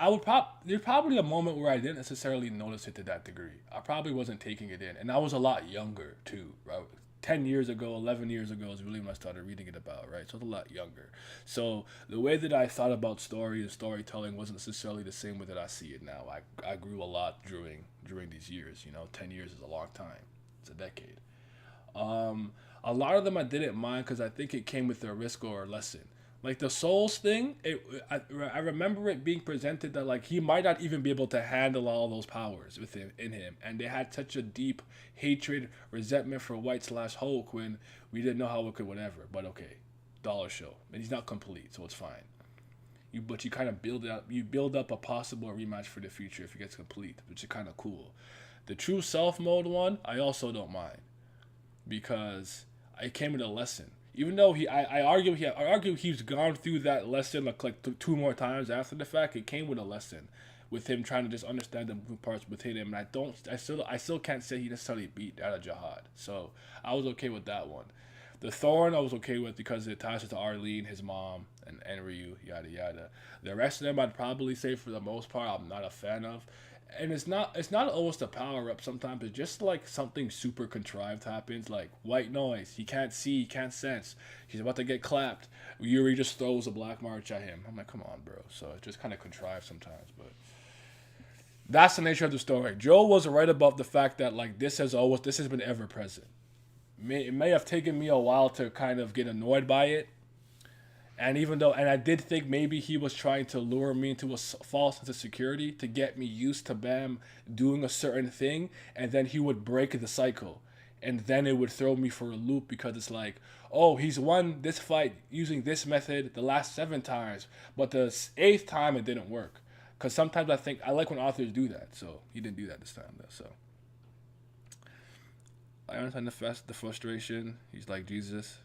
there's probably a moment where I didn't necessarily notice it to that degree. I probably wasn't taking it in, and I was a lot younger too, right? 10 years ago, 11 years ago is really when I started reading it about, right? So I was a lot younger. So the way that I thought about story and storytelling wasn't necessarily the same way that I see it now. I grew a lot during these years. 10 years is a long time. It's a decade. Um, a lot of them I didn't mind because I think it came with a risk or a lesson. Like the souls thing, I remember it being presented that like he might not even be able to handle all those powers within in him, and they had such a deep hatred, resentment for White slash Hulk when we didn't know how it could whatever. But okay, dollar show, and he's not complete, so it's fine. But you kind of build up a possible rematch for the future if he gets complete, which is kind of cool. The true self mode one, I also don't mind because it came with a lesson. Even though I argue he's gone through that lesson two more times after the fact. It came with a lesson, with him trying to just understand the moving parts within him. And I still can't say he necessarily beat out of Jihad. So I was okay with that one. The Thorn I was okay with because it ties to Arlene, his mom, and Ryu, yada yada. The rest of them I'd probably say for the most part I'm not a fan of. And it's not almost a power up. Sometimes it's just like something super contrived happens, like white noise. He can't see, he can't sense. He's about to get clapped. Yuri just throws a black march at him. I'm like, come on, bro. So it's just kind of contrived sometimes, but that's the nature of the story. Joe was right about the fact that like this has been ever present. It may have taken me a while to kind of get annoyed by it, and I did think maybe he was trying to lure me into a false sense of security to get me used to Bam doing a certain thing, and then he would break the cycle, and then it would throw me for a loop because it's like, oh, he's won this fight using this method the last 7 times, but the eighth time it didn't work. Because sometimes I like when authors do that, so he didn't do that this time though. So I understand the frustration. He's like, Jesus,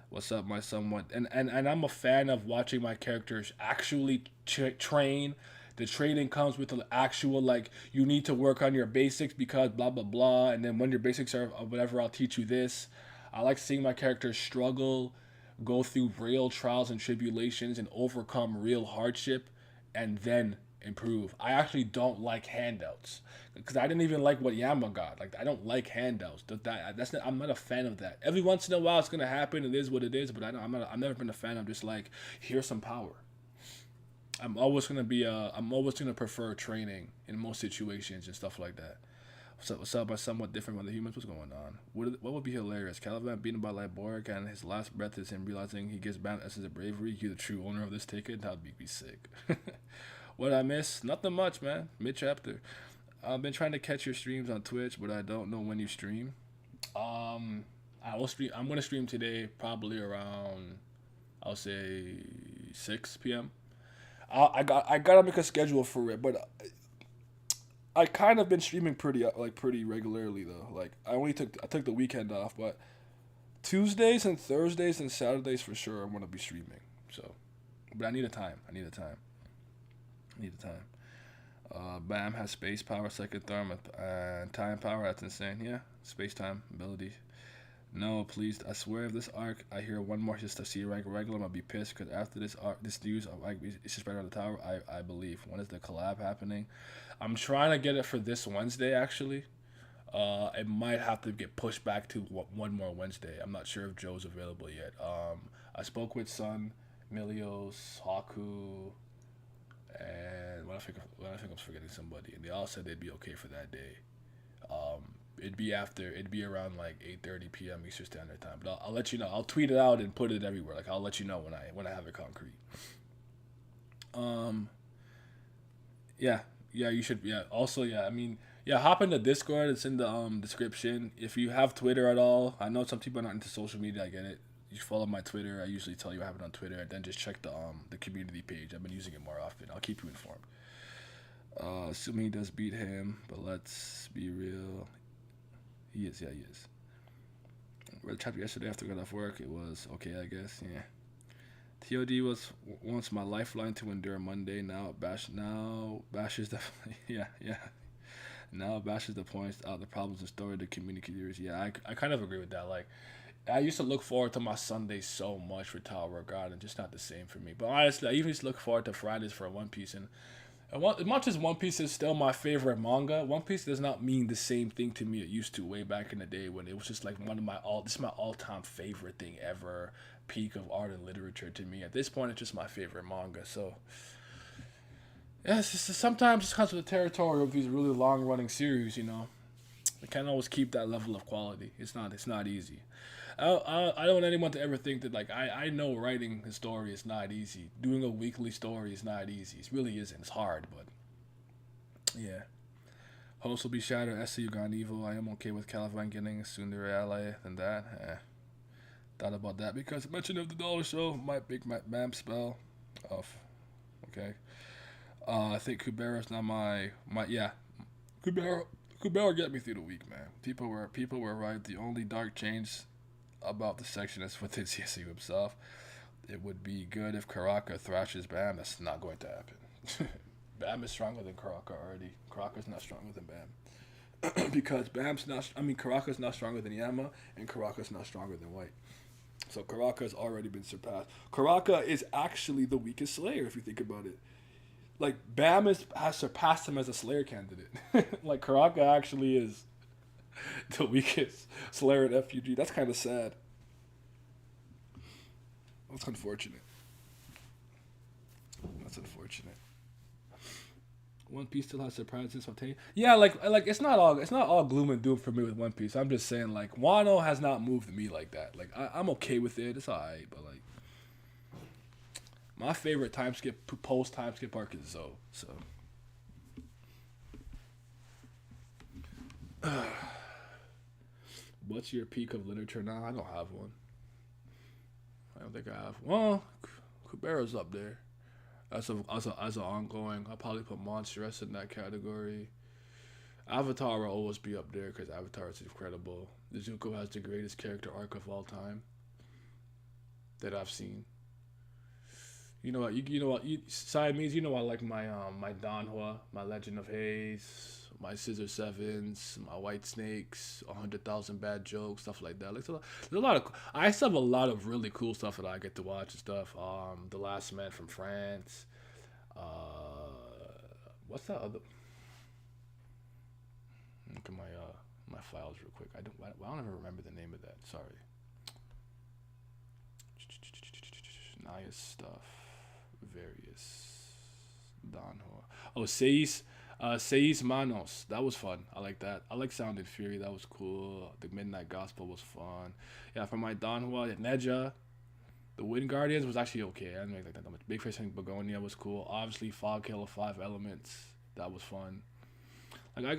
what's up, my somewhat, and I'm a fan of watching my characters actually train. The training comes with the actual like you need to work on your basics because blah blah blah, and then when your basics are whatever, I'll teach you this. I like seeing my characters struggle, go through real trials and tribulations, and overcome real hardship, and then improve. I actually don't like handouts because I didn't even like what Yama got. Like I don't like handouts. That's not. I'm not a fan of that. Every once in a while, it's gonna happen. It is what it is. But I don't. I'm not. I've never been a fan of just like here's some power. I'm always gonna prefer training in most situations and stuff like that. What's up? By somewhat different from the humans. What's going on? What would be hilarious? Caliban beaten by Liborg and his last breath is him realizing he gives Bam essence of bravery. You're the true owner of this ticket. That'd be sick. What I miss? Nothing much, man. Mid chapter. I've been trying to catch your streams on Twitch, but I don't know when you stream. I will stream. I'm gonna stream today, probably around, I'll say 6 p.m. I gotta make a schedule for it, but I kind of been streaming pretty regularly though. Like I took the weekend off, but Tuesdays and Thursdays and Saturdays for sure I'm gonna be streaming. So, but I need a time. Bam has space power, second therm, and time power. That's insane. Yeah, space time ability. No, please. I swear, if this arc I hear one more just to see rank regular, I'm gonna be pissed. Because after this news, it's just right on the tower. I believe. When is the collab happening? I'm trying to get it for this Wednesday. Actually, it might have to get pushed back to one more Wednesday. I'm not sure if Joe's available yet. I spoke with Sun, Milios, Haku, and when I think I'm forgetting somebody, and they all said they'd be okay for that day. It'd be around like 8:30 p.m. Eastern Standard Time. But I'll let you know. I'll tweet it out and put it everywhere. Like I'll let you know when I have it concrete. Yeah, you should. Yeah, also, yeah. I mean, yeah. Hop into Discord. It's in the description. If you have Twitter at all, I know some people are not into social media. I get it. You follow my Twitter. I usually tell you what happened on Twitter, and then just check the community page. I've been using it more often. I'll keep you informed. Assuming he does beat him, but let's be real. He is. Read the chapter yesterday after I got off work. It was okay, I guess. Yeah. TOD was once my lifeline to endure Monday. Now bashes the yeah. Now bashes the points out the problems and story the communicators. Yeah, I kind of agree with that. Like I used to look forward to my Sundays so much for Tower of God, and just not the same for me. But honestly, I even used to look forward to Fridays for One Piece, and As much as One Piece is still my favorite manga, One Piece does not mean the same thing to me it used to way back in the day when it was just like this is my all time favorite thing ever, peak of art and literature to me. At this point, it's just my favorite manga. So yeah, sometimes it comes with the territory of these really long running series. They can't always keep that level of quality. It's not easy. I don't want anyone to ever think that like I know writing a story is not easy. Doing a weekly story is not easy. It really isn't. It's hard, but yeah. Host will be shattered. SCU gone evil. I am okay with California getting sooner ally than that. Thought about that because mention of the dollar show might make my Baam spell off. Okay. I think Kubera's not my yeah. Kubera get me through the week, man. People were right. The only dark change about the section is within CSU himself. It would be good if Karaka thrashes Baam. That's not going to happen. Baam is stronger than Karaka already. Karaka's not stronger than Baam. Because Karaka's not stronger than Yama, and Karaka's not stronger than White. So Karaka has already been surpassed. Karaka is actually the weakest Slayer, if you think about it. Like, Baam has surpassed him as a Slayer candidate. Like, Karaka actually is the weakest Slayer at F.U.G. That's kind of sad. That's unfortunate. One Piece still has surprises. Yeah, like it's not all gloom and doom for me with One Piece. I'm just saying, like, Wano has not moved me like that. Like, I'm okay with it. It's alright, but like, my favorite post time skip arc is Zoe. So, what's your peak of literature now? I don't have one. I don't think I have. Well, Kubera's up there. As an ongoing, I'll probably put Monstress in that category. Avatar will always be up there because Avatar is incredible. Zuko has the greatest character arc of all time that I've seen. You know what? Siamese. You know I like my my Danhua, my Legend of Haze, my Scissor Sevens, my White Snakes, 100,000 Bad Jokes, stuff like that. Like, there's a lot of. I still have a lot of really cool stuff that I get to watch and stuff. The Last Man from France. What's that other? Look at my files real quick. I don't ever remember the name of that. Sorry. Nice stuff. Various Danhua. Oh, Seis Manos. That was fun. I like that. I like Sound and Fury. That was cool. The Midnight Gospel was fun. Yeah, for my Danhua, Neja. The Wind Guardians was actually okay. I didn't make that much. Big Fish and Begonia was cool. Obviously, Fog Hill of 5 Elements. That was fun. I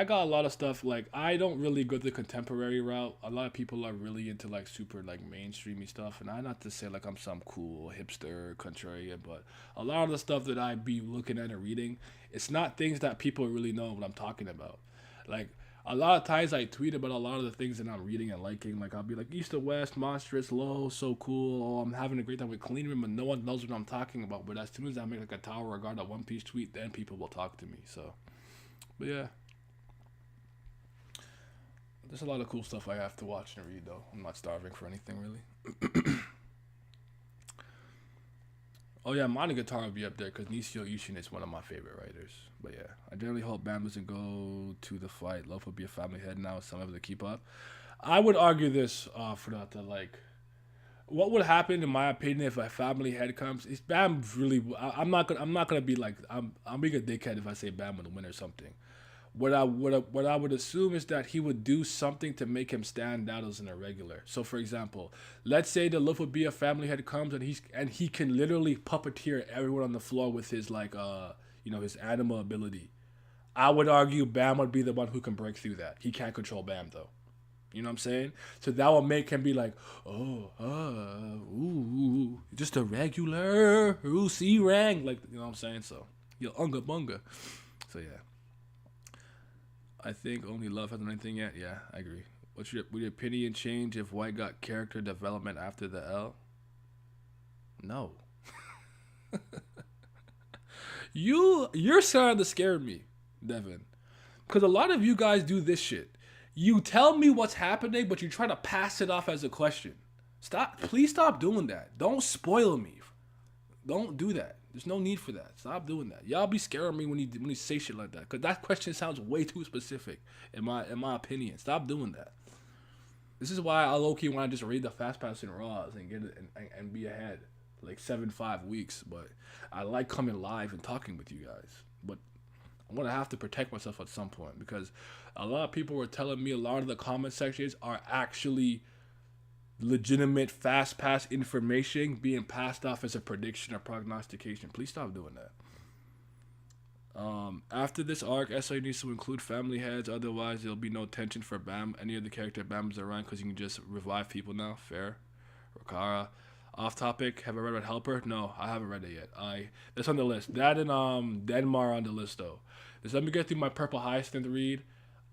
got a lot of stuff. Like, I don't really go the contemporary route. A lot of people are really into like super like mainstreamy stuff, and I not to say like I'm some cool hipster contrarian, but a lot of the stuff that I be looking at and reading, it's not things that people really know what I'm talking about. Like, a lot of times I tweet about a lot of the things that I'm reading and liking. Like, I'll be like, East to West, Monstrous, Low, so cool. Oh, I'm having a great time with Clean Room, and no one knows what I'm talking about. But as soon as I make like a Tower Regard, a One Piece tweet, then people will talk to me. So, but yeah. There's a lot of cool stuff I have to watch and read, though. I'm not starving for anything, really. Oh, yeah, Monogatari will be up there because Nishio Yushin is one of my favorite writers. But yeah, I generally hope Baam doesn't go to the fight. Love will be a family head now. Some of it to keep up. I would argue this for that, like, what would happen, in my opinion, if a family head comes? Is Baam really? I'm not gonna be like I'm being a dickhead if I say Baam would win or something. What I would assume is that he would do something to make him stand out as an irregular. So, for example, let's say the Luffy family head comes and he can literally puppeteer everyone on the floor with his his animal ability. I would argue Baam would be the one who can break through that. He can't control Baam though. You know what I'm saying? So that will make him be like, just a regular, C-rank, like, you know what I'm saying? So, unga bunga. So yeah. I think only Love hasn't done anything yet. Yeah, I agree. Would your opinion change if White got character development after the L? No. You're starting to scare me, Devin. Because a lot of you guys do this shit. You tell me what's happening, but you try to pass it off as a question. Please stop doing that. Don't spoil me. Don't do that. There's no need for that. Stop doing that. Y'all be scaring me when you say shit like that. Cause that question sounds way too specific, in my opinion. Stop doing that. This is why I low key want to just read the fast pass and raws and get it and be ahead like 7-5 weeks. But I like coming live and talking with you guys. But I'm gonna have to protect myself at some point because a lot of people were telling me a lot of the comment sections are actually legitimate fast pass information being passed off as a prediction or prognostication. Please stop doing that. After this arc, SI needs to include family heads, otherwise there'll be no tension for Baam. Any other character Baam's around because you can just revive people now. Fair. Rokara. Off topic. Have I read Red Helper? No, I haven't read it yet. That's on the list. That and Denmar on the list though. Just let me get through my Purple Hyacinth read.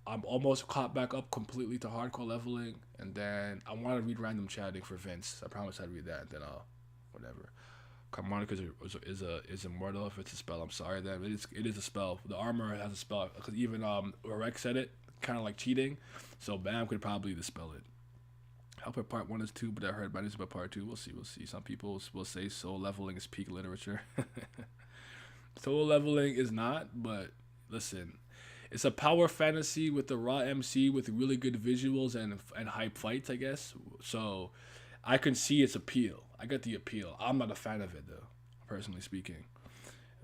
I'm almost caught back up completely to hardcore leveling, and then I want to read Random Chatting for Vince. I promise I'd read that, and then I'll whatever. Harmonica is immortal if it's a spell. I'm sorry, then it is a spell. The armor has a spell because even Urek said it, kind of like cheating. So Baam could probably dispel it. Helper Part 1 is 2, but I heard bad news about Part 2. We'll see. Some people will say soul leveling is peak literature. Soul leveling is not, but listen. It's a power fantasy with the raw MC with really good visuals and hype fights, I guess. So I can see its appeal. I get the appeal. I'm not a fan of it, though, personally speaking.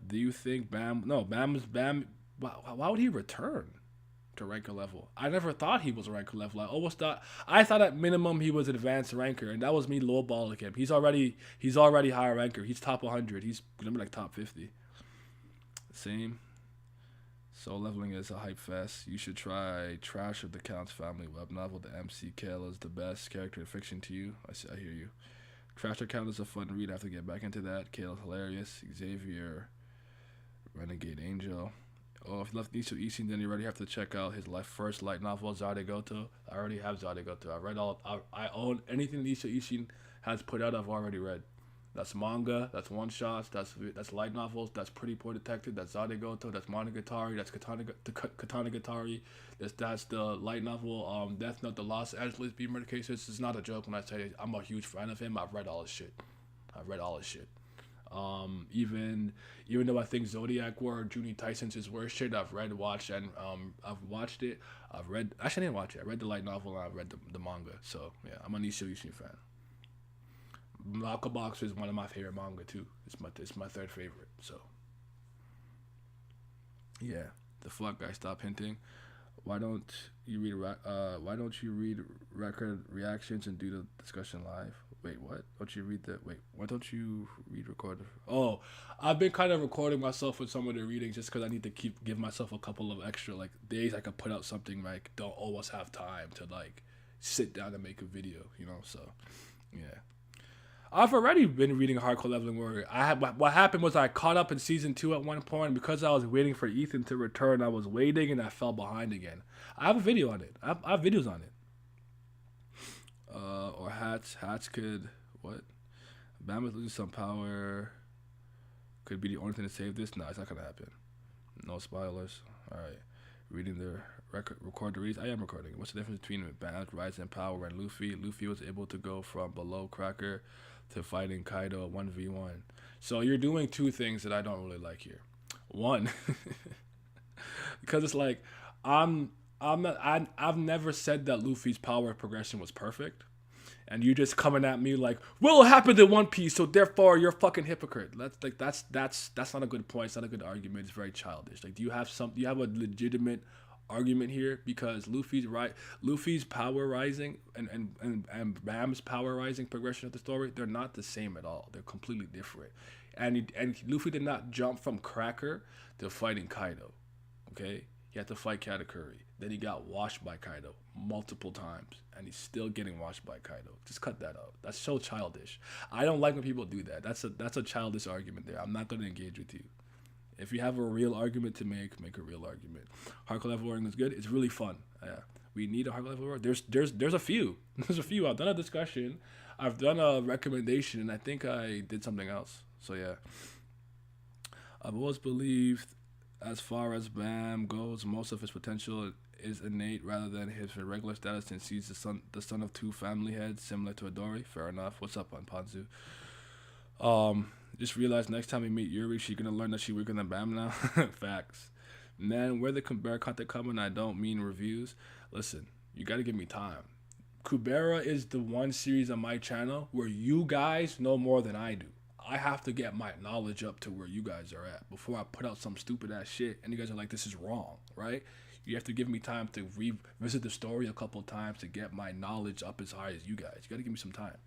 Do you think Baam... No, Baam... Why would he return to ranker level? I never thought he was a ranker level. I thought at minimum he was advanced ranker, and that was me lowballing him. He's already higher ranker. He's top 100. He's gonna be like top 50. Same. Soul leveling is a hype fest. You should try Trash of the Count's Family web novel. The MC Kale is the best character in fiction to you. I hear you. Trash of the Count is a fun read. I have to get back into that. Kale is hilarious. Xavier, Renegade Angel. Oh, if you left Nishu Ishin, then you already have to check out his first light novel, Zadegoto. I already have Zadegoto. I read all. I own anything Nishu Ishin has put out. I've already read. That's manga, that's one shots, that's light novels, that's Pretty Boy Detective, that's Zadegoto, that's Monogatari, that's Katanagatari, that's the light novel, Death Note, The Los Angeles B Murder Cases. It's not a joke when I say I'm a huge fan of him. I've read all his shit. Even though I think Zodiac War, Juni Tyson's his worst shit, I've watched it. Actually I didn't watch it. I read the light novel and I read the manga. So yeah, I'm a Nishu Ishin fan. Maka Boxer is one of my favorite manga too. It's my third favorite. So yeah, the fuck guy, stop hinting. Why don't you read record reactions and do the discussion live? Wait, what? Why don't you read record? Oh, I've been kind of recording myself with some of the readings just because I need to give myself a couple of extra like days I can put out something like don't always have time to like sit down and make a video, so yeah. I've already been reading Hardcore Leveling Warrior. What happened was I caught up in season 2 at one point, and because I was waiting for Ethan to return, I was waiting and I fell behind again. I have a video on it. I have videos on it. Or hats could what? Baam is losing some power. Could be the only thing to save this. No, it's not gonna happen. No spoilers. All right, reading the record the reads. I am recording. What's the difference between Baam's rise in power and Luffy? Luffy was able to go from below Cracker to fighting Kaido 1v1. So you're doing two things that I don't really like here. One, because it's like I've never said that Luffy's power progression was perfect, and you just coming at me like, well, it happened in One Piece, so therefore you're a fucking hypocrite. That's not a good point. It's not a good argument. It's very childish. Like, do you have a legitimate argument here? Because Luffy's power rising and Baam's power rising progression of the story, they're not the same at all. They're completely different. And Luffy did not jump from Cracker to fighting Kaido. Okay, he had to fight Katakuri. Then he got washed by Kaido multiple times, and he's still getting washed by Kaido. Just cut that out. That's so childish. I don't like when people do that. That's a childish argument there. I'm not going to engage with you. If you have a real argument to make a real argument. Hardcore level warring is good. It's really fun. We need a hardcore level warring. There's a few. There's a few. I've done a discussion. I've done a recommendation, and I think I did something else. So yeah. I've always believed, as far as Baam goes, most of his potential is innate rather than his regular status, since he's the son of two family heads, similar to Adori. Fair enough. What's up, on Ponzu? Just realize next time we meet Yuri, she's gonna learn that she's weaker than Bam now. Facts. Man, where the Kubera content coming? I don't mean reviews. Listen, you gotta give me time. Kubera is the one series on my channel where you guys know more than I do. I have to get my knowledge up to where you guys are at before I put out some stupid ass shit and you guys are like, this is wrong, right? You have to give me time to revisit the story a couple of times to get my knowledge up as high as you guys. You gotta give me some time.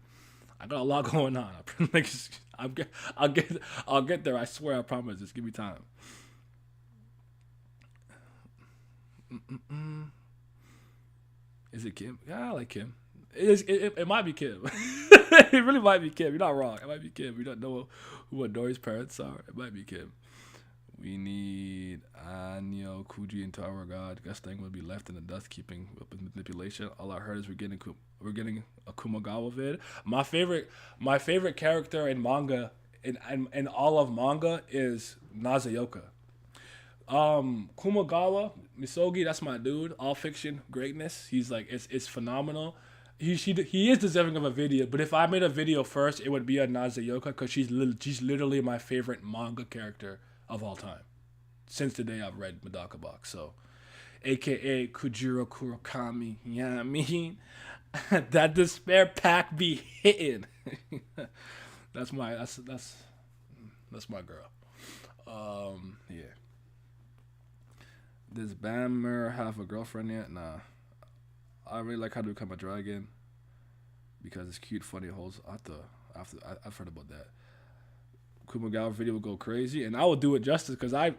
I got a lot going on. I'll get there. I swear. I promise. Just give me time. Is it Kim? Yeah, I like Kim. It might be Kim. It really might be Kim. You're not wrong. It might be Kim. We don't know who Adori's parents are. It might be Kim. We need Anyo, Kuji, and Tower God. Guess thing will be left in the dust, keeping up with manipulation. All I heard is we're getting a Kumagawa vid. My favorite character in manga, in all of manga, is Nazayoka. Kumagawa, Misogi, that's my dude. All fiction greatness. He's like it's phenomenal. He is deserving of a video, but if I made a video first, it would be on Nazayoka because she's literally my favorite manga character of all time since the day I've read Medaka Box. So, aka Kujiro Kurakami. You know what I mean? That despair pack be hitting. that's my girl. Yeah. Does Bammer have a girlfriend yet? Nah. I really like how to become a dragon because it's cute, funny, holds. I've heard about that. Kumagawa video will go crazy, and I will do it justice because I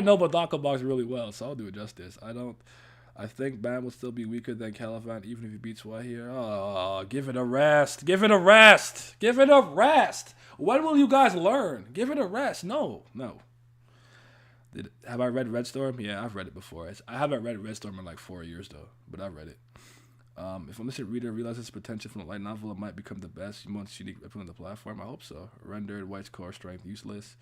know Medaka Box really well, so I'll do it justice. I think Bam will still be weaker than Caliban even if he beats Wahir. Oh, give it a rest. Give it a rest. Give it a rest. When will you guys learn? Give it a rest. No. Have I read Red Storm? Yeah, I've read it before. I haven't read Red Storm in like 4 years though, but I've read it. If a listed reader realizes potential from the light novel, it might become the best, most unique weapon on the platform. I hope so. Rendered White's core strength useless.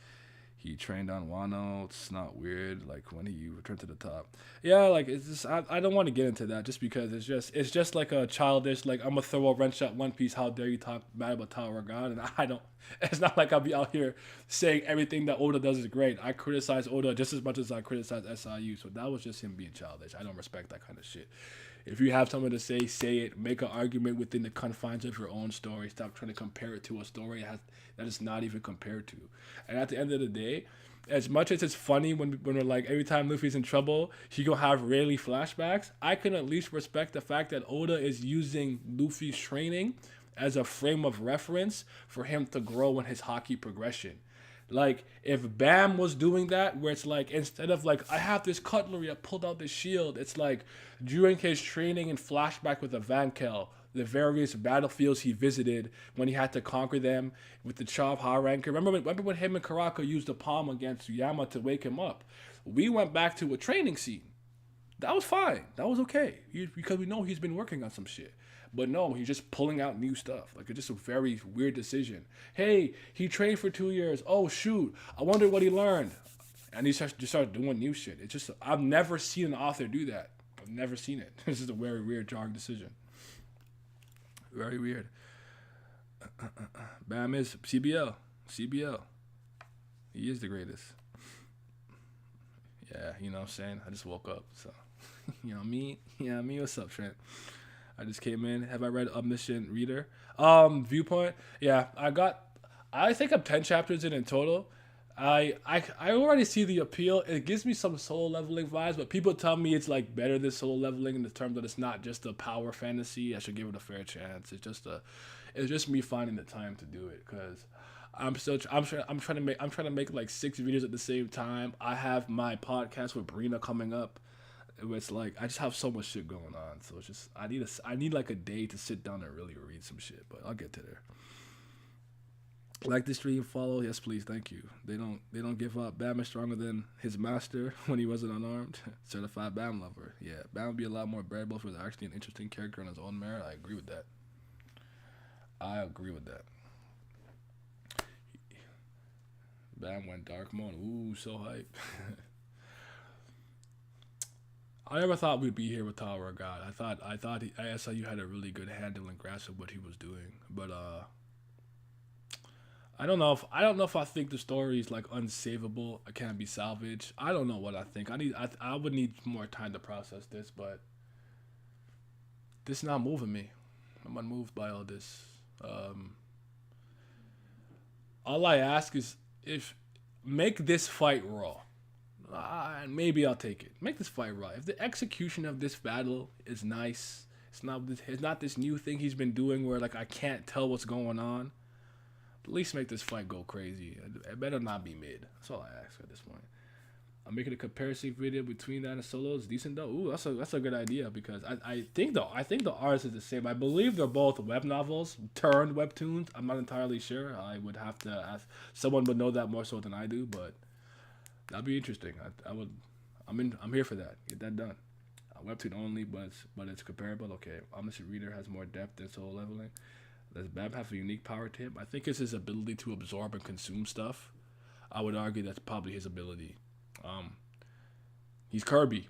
He trained on Wano. It's not weird. Like when he returned to the top. Yeah, like it's just I don't want to get into that just because it's just like a childish like I'm gonna throw a wrench at One Piece. How dare you talk bad about Tower of God? And I don't. It's not like I'll be out here saying everything that Oda does is great. I criticize Oda just as much as I criticize SIU. So that was just him being childish. I don't respect that kind of shit. If you have something to say it. Make an argument within the confines of your own story. Stop trying to compare it to a story that is not even compared to. And at the end of the day, as much as it's funny when we're like, every time Luffy's in trouble, he gonna have rarely flashbacks, I can at least respect the fact that Oda is using Luffy's training as a frame of reference for him to grow in his hockey progression. Like, if Bam was doing that, where it's like, instead of like, I have this cutlery, I pulled out this shield, it's like, during his training and flashback with the Vankel, the various battlefields he visited, when he had to conquer them with the Chop High-Ranker. Remember when him and Karaka used the palm against Yama to wake him up? We went back to a training scene. That was fine. That was okay. Because we know he's been working on some shit. But no, he's just pulling out new stuff. Like, it's just a very weird decision. Hey, he trained for 2 years. Oh, shoot. I wonder what he learned. And he just started doing new shit. It's just, I've never seen an author do that. I've never seen it. This is a very weird, jarring decision. Very weird. Bam is CBL. He is the greatest. Yeah, you know what I'm saying? I just woke up, so. You know me? Yeah, me. What's up, Trent? I just came in. Have I read Omniscient Reader? Viewpoint? Yeah, I think I'm 10 chapters in total. I already see the appeal. It gives me some solo leveling vibes, but people tell me it's like better than solo leveling in the terms that it's not just a power fantasy. I should give it a fair chance. It's just me finding the time to do it because I'm trying to make like 6 videos at the same time. I have my podcast with Brina coming up. It's like I just have so much shit going on, so it's just I need like a day to sit down and really read some shit. But I'll get to there. Like the stream, follow, yes please, thank you. They don't give up. Bam is stronger than his master when he wasn't unarmed. Certified Bam lover. Yeah, Bam would be a lot more bearable if he was actually an interesting character on his own merit. I agree with that. Bam went dark mode. Ooh, so hype. I never thought we'd be here with Tower of God. I thought SIU had a really good handle and grasp of what he was doing, but I don't know if I think the story is like unsavable. It can't be salvaged. I don't know what I think. I would need more time to process this, but this is not moving me. I'm unmoved by all this. Um, all I ask is if make this fight raw. Maybe I'll take it. Make this fight raw. If the execution of this battle is nice, it's not this new thing he's been doing where like I can't tell what's going on. At least make this fight go crazy. It better not be mid. That's all I ask at this point. I'm making a comparison video between that and Solo. It's decent though. Ooh, that's a good idea because I think the artist is the same. I believe they're both web novels turned webtoons. I'm not entirely sure. I would have to ask. Someone would know that more so than I do, but that'd be interesting. I would. I'm here for that. Get that done. Webtoon only, but it's comparable. Okay, Omniscient Reader has more depth than Soul Leveling. Does Baam have a unique power to him? I think it's his ability to absorb and consume stuff. I would argue that's probably his ability. He's Kirby,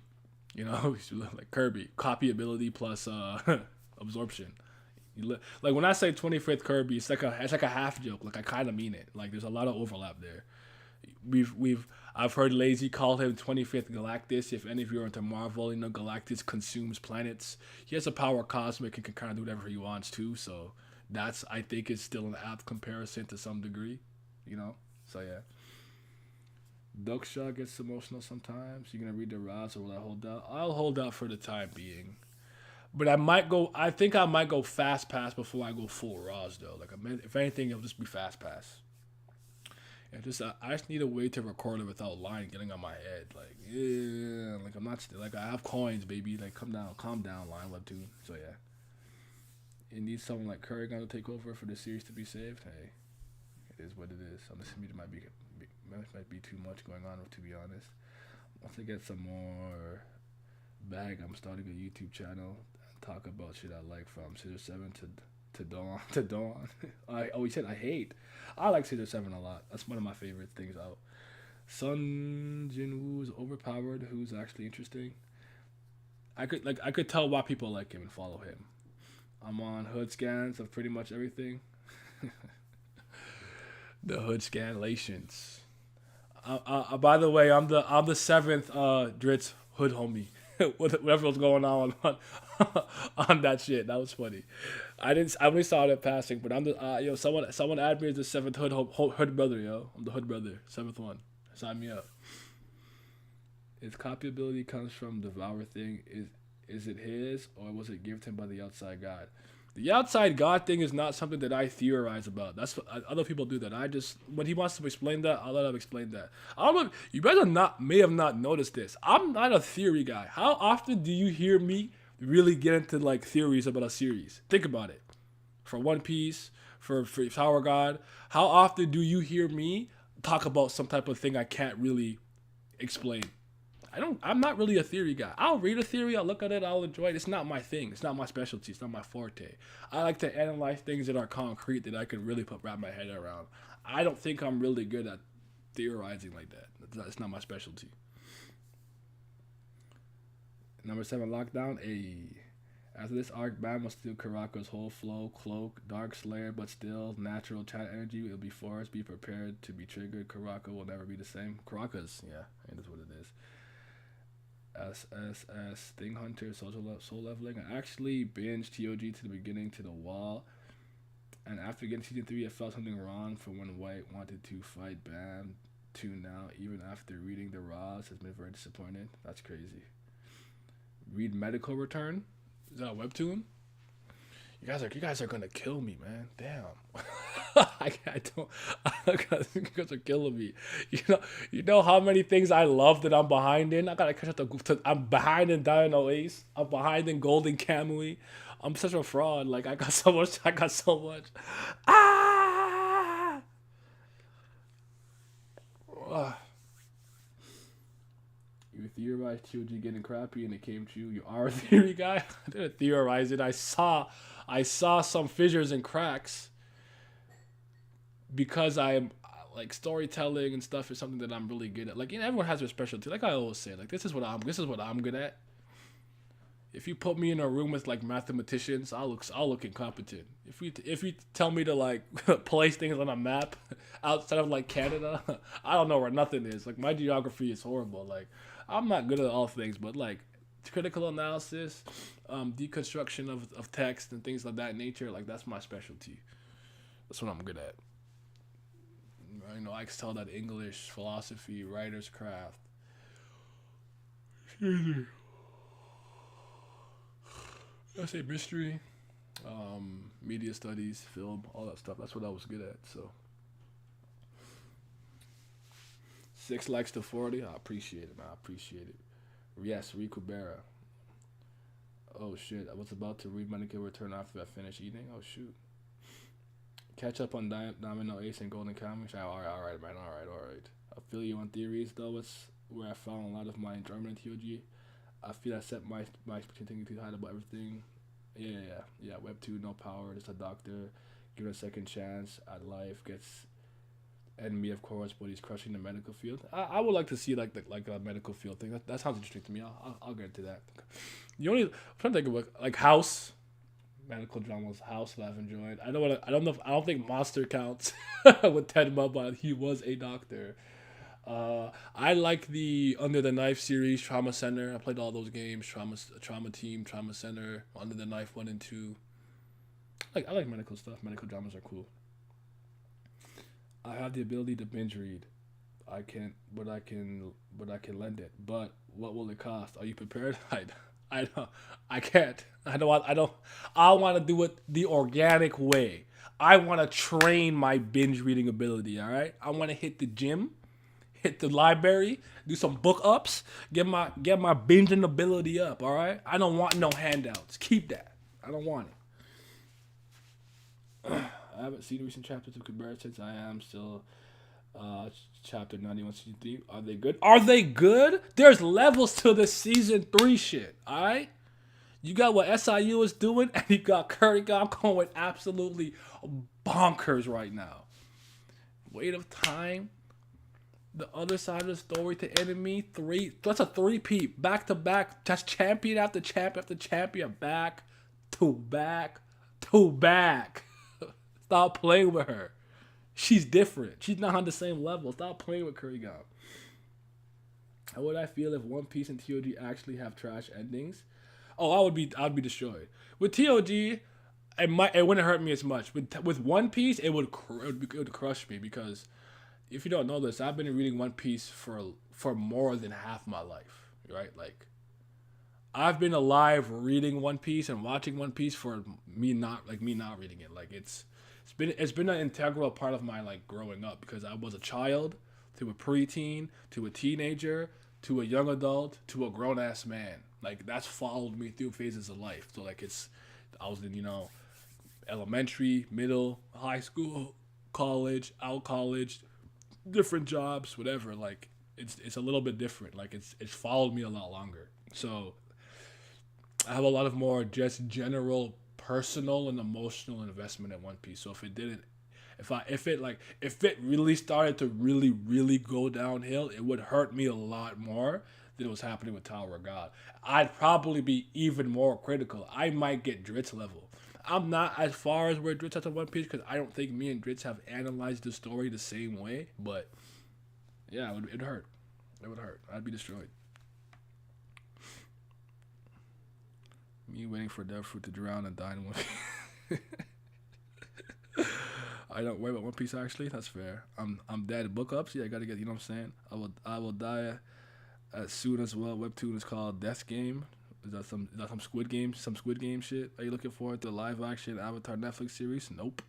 he's like Kirby, copy ability plus absorption. Like when I say 25th Kirby, it's like a half joke. Like I kind of mean it. Like there's a lot of overlap there. I've heard Lazy call him 25th Galactus. If any of you are into Marvel, Galactus consumes planets. He has a power cosmic and can kind of do whatever he wants to. So that's I think is still an apt comparison to some degree. So yeah. Duckshaw gets emotional sometimes. You're gonna read the Roz or will I hold out? I'll hold out for the time being. But I think I might go fast pass before I go full Roz though. Like if anything, it'll just be fast pass. And I just need a way to record it without lying getting on my head. Like, yeah, like I'm not still like I have coins, baby. Like calm down, line webtoon. So yeah. It needs someone like Curry to take over for the series to be saved. Hey, it is what it is. I'm listening to might be too much going on, to be honest. Once I get some more bag, I'm starting a YouTube channel and talk about shit I like from Scissor 7 to Dawn. He said I hate. I like Scissor 7 a lot. That's one of my favorite things out. Sun Jinwoo's overpowered, who's actually interesting. I could tell why people like him and follow him. I'm on hood scans of pretty much everything. The hood scanlations. By the way, I'm the seventh Dritz hood homie. Whatever was going on on that shit, that was funny. I only saw it in passing, but I'm the someone add me as the seventh hood brother, yo. I'm the hood brother, seventh one. Sign me up. His copy ability comes from Devour thing. Is it his or was it given to him by the outside god? The outside God thing is not something that I theorize about. That's what other people do. That I just when he wants to explain that, I'll let him explain that. I don't know. You may have not noticed this. I'm not a theory guy. How often do you hear me really get into like theories about a series? Think about it. For One Piece, for Tower God, how often do you hear me talk about some type of thing I can't really explain? I'm not really a theory guy. I'll read a theory, I'll look at it, I'll enjoy it. It's not my thing. It's not my specialty. It's not my forte. I like to analyze things that are concrete that I can really wrap my head around. I don't think I'm really good at theorizing like that. It's not my specialty. Number 7, Lockdown. After this arc, Baam will steal Karako's whole flow, cloak, Dark Slayer, but still natural chat energy. It'll be forced. Be prepared to be triggered. Karako will never be the same. Karaka's, yeah, it is what it is. SSS Thing Hunter Soul Leveling. I actually binged TOG to the beginning to the wall, and after getting season 3, I felt something wrong from when White wanted to fight Baam to now. Even after reading the Raws, has been very disappointed. That's crazy. Read Medical Return. Is that a webtoon? You guys are gonna kill me, man. Damn. I don't. You guys are killing me. You know how many things I love that I'm behind in. I gotta catch up. I'm behind in Dino Ace. I'm behind in Golden Kamui. I'm such a fraud. Like I got so much. Ah. You theorized TOG getting crappy and it came true. You are a theory guy. I didn't theorize it. I saw some fissures and cracks because I'm like storytelling and stuff is something that I'm really good at. Like everyone has their specialty. Like I always say, like this is what I'm good at. If you put me in a room with like mathematicians, I'll look incompetent. If you tell me to like place things on a map outside of like Canada, I don't know where nothing is. Like my geography is horrible. Like I'm not good at all things, but like critical analysis, deconstruction of text and things of that nature, like that's my specialty. That's what I'm good at. You know, I excelled at English, philosophy, writer's craft. I say mystery, media studies, film, all that stuff. That's what I was good at. So 6 likes to 40. I appreciate it, man. I appreciate it. Yes, Riku Berra. Oh shit! I was about to read Medical Return after I finished eating. Oh shoot! Catch up on Domino Ace and Golden Kamuy. All right, man. All right. I feel you on theories though. It's where I found a lot of my enjoyment in TOG. I feel I set my expectations too high about everything. Yeah. Web 2, no power, just a doctor, given a second chance at life, gets enemy of course, but he's crushing the medical field. I would like to see like a medical field thing. That sounds interesting to me. I'll get into that. I'm trying to think of like House. Medical dramas, House that I've enjoyed. I don't think Monster counts with Tenma, but he was a doctor. I like the Under the Knife series, Trauma Center. I played all those games, Trauma Team, Trauma Center, Under the Knife 1 and 2. I like medical stuff. Medical dramas are cool. I have the ability to binge read. I can't, but I can lend it. But what will it cost? Are you prepared? I don't. I can't. I want to do it the organic way. I want to train my binge reading ability. All right. I want to hit the gym, hit the library, do some book ups, get my binging ability up. All right. I don't want no handouts. Keep that. I don't want it. I haven't seen recent chapters of Kubera since I am still chapter 91, season 3. Are they good? Are they good? There's levels to the season 3 shit, alright? You got what SIU is doing, and you got Kurgan going absolutely bonkers right now. Weight of Time, the other side of the story to Enemy, 3. That's a 3-peat, back to back. Just champion after champion after champion, back to back to back. Stop playing with her. She's different. She's not on the same level. Stop playing with Kurgan. How would I feel if One Piece and TOG actually have trash endings? Oh, I'd be destroyed. With TOG, it wouldn't hurt me as much. With One Piece, it would crush me because if you don't know this, I've been reading One Piece for more than half my life, right? Like I've been alive reading One Piece and watching One Piece for me not reading it. Like it's been an integral part of my like growing up because I was a child to a preteen to a teenager to a young adult to a grown ass man. Like that's followed me through phases of life. So like I was in elementary, middle, high school, college, out college, different jobs, whatever. Like it's a little bit different. Like it's followed me a lot longer. So I have a lot of more just general personal and emotional investment in One Piece. So if it really started to really go downhill, it would hurt me a lot more than was happening with Tower of God. I'd probably be even more critical. I might get Dritz level. I'm not as far as where Dritz at on One Piece because I don't think me and Dritz have analyzed the story the same way. But yeah, it'd hurt. It would hurt. I'd be destroyed. Me waiting for Death Fruit to drown and die in One Piece. I don't worry about One Piece actually. That's fair. I'm dead. Book ups. Yeah, I gotta get. You know what I'm saying. I will die as soon as well. Webtoon is called Death Game. Is that some Squid Game shit? Are you looking forward to the live action Avatar Netflix series? Nope.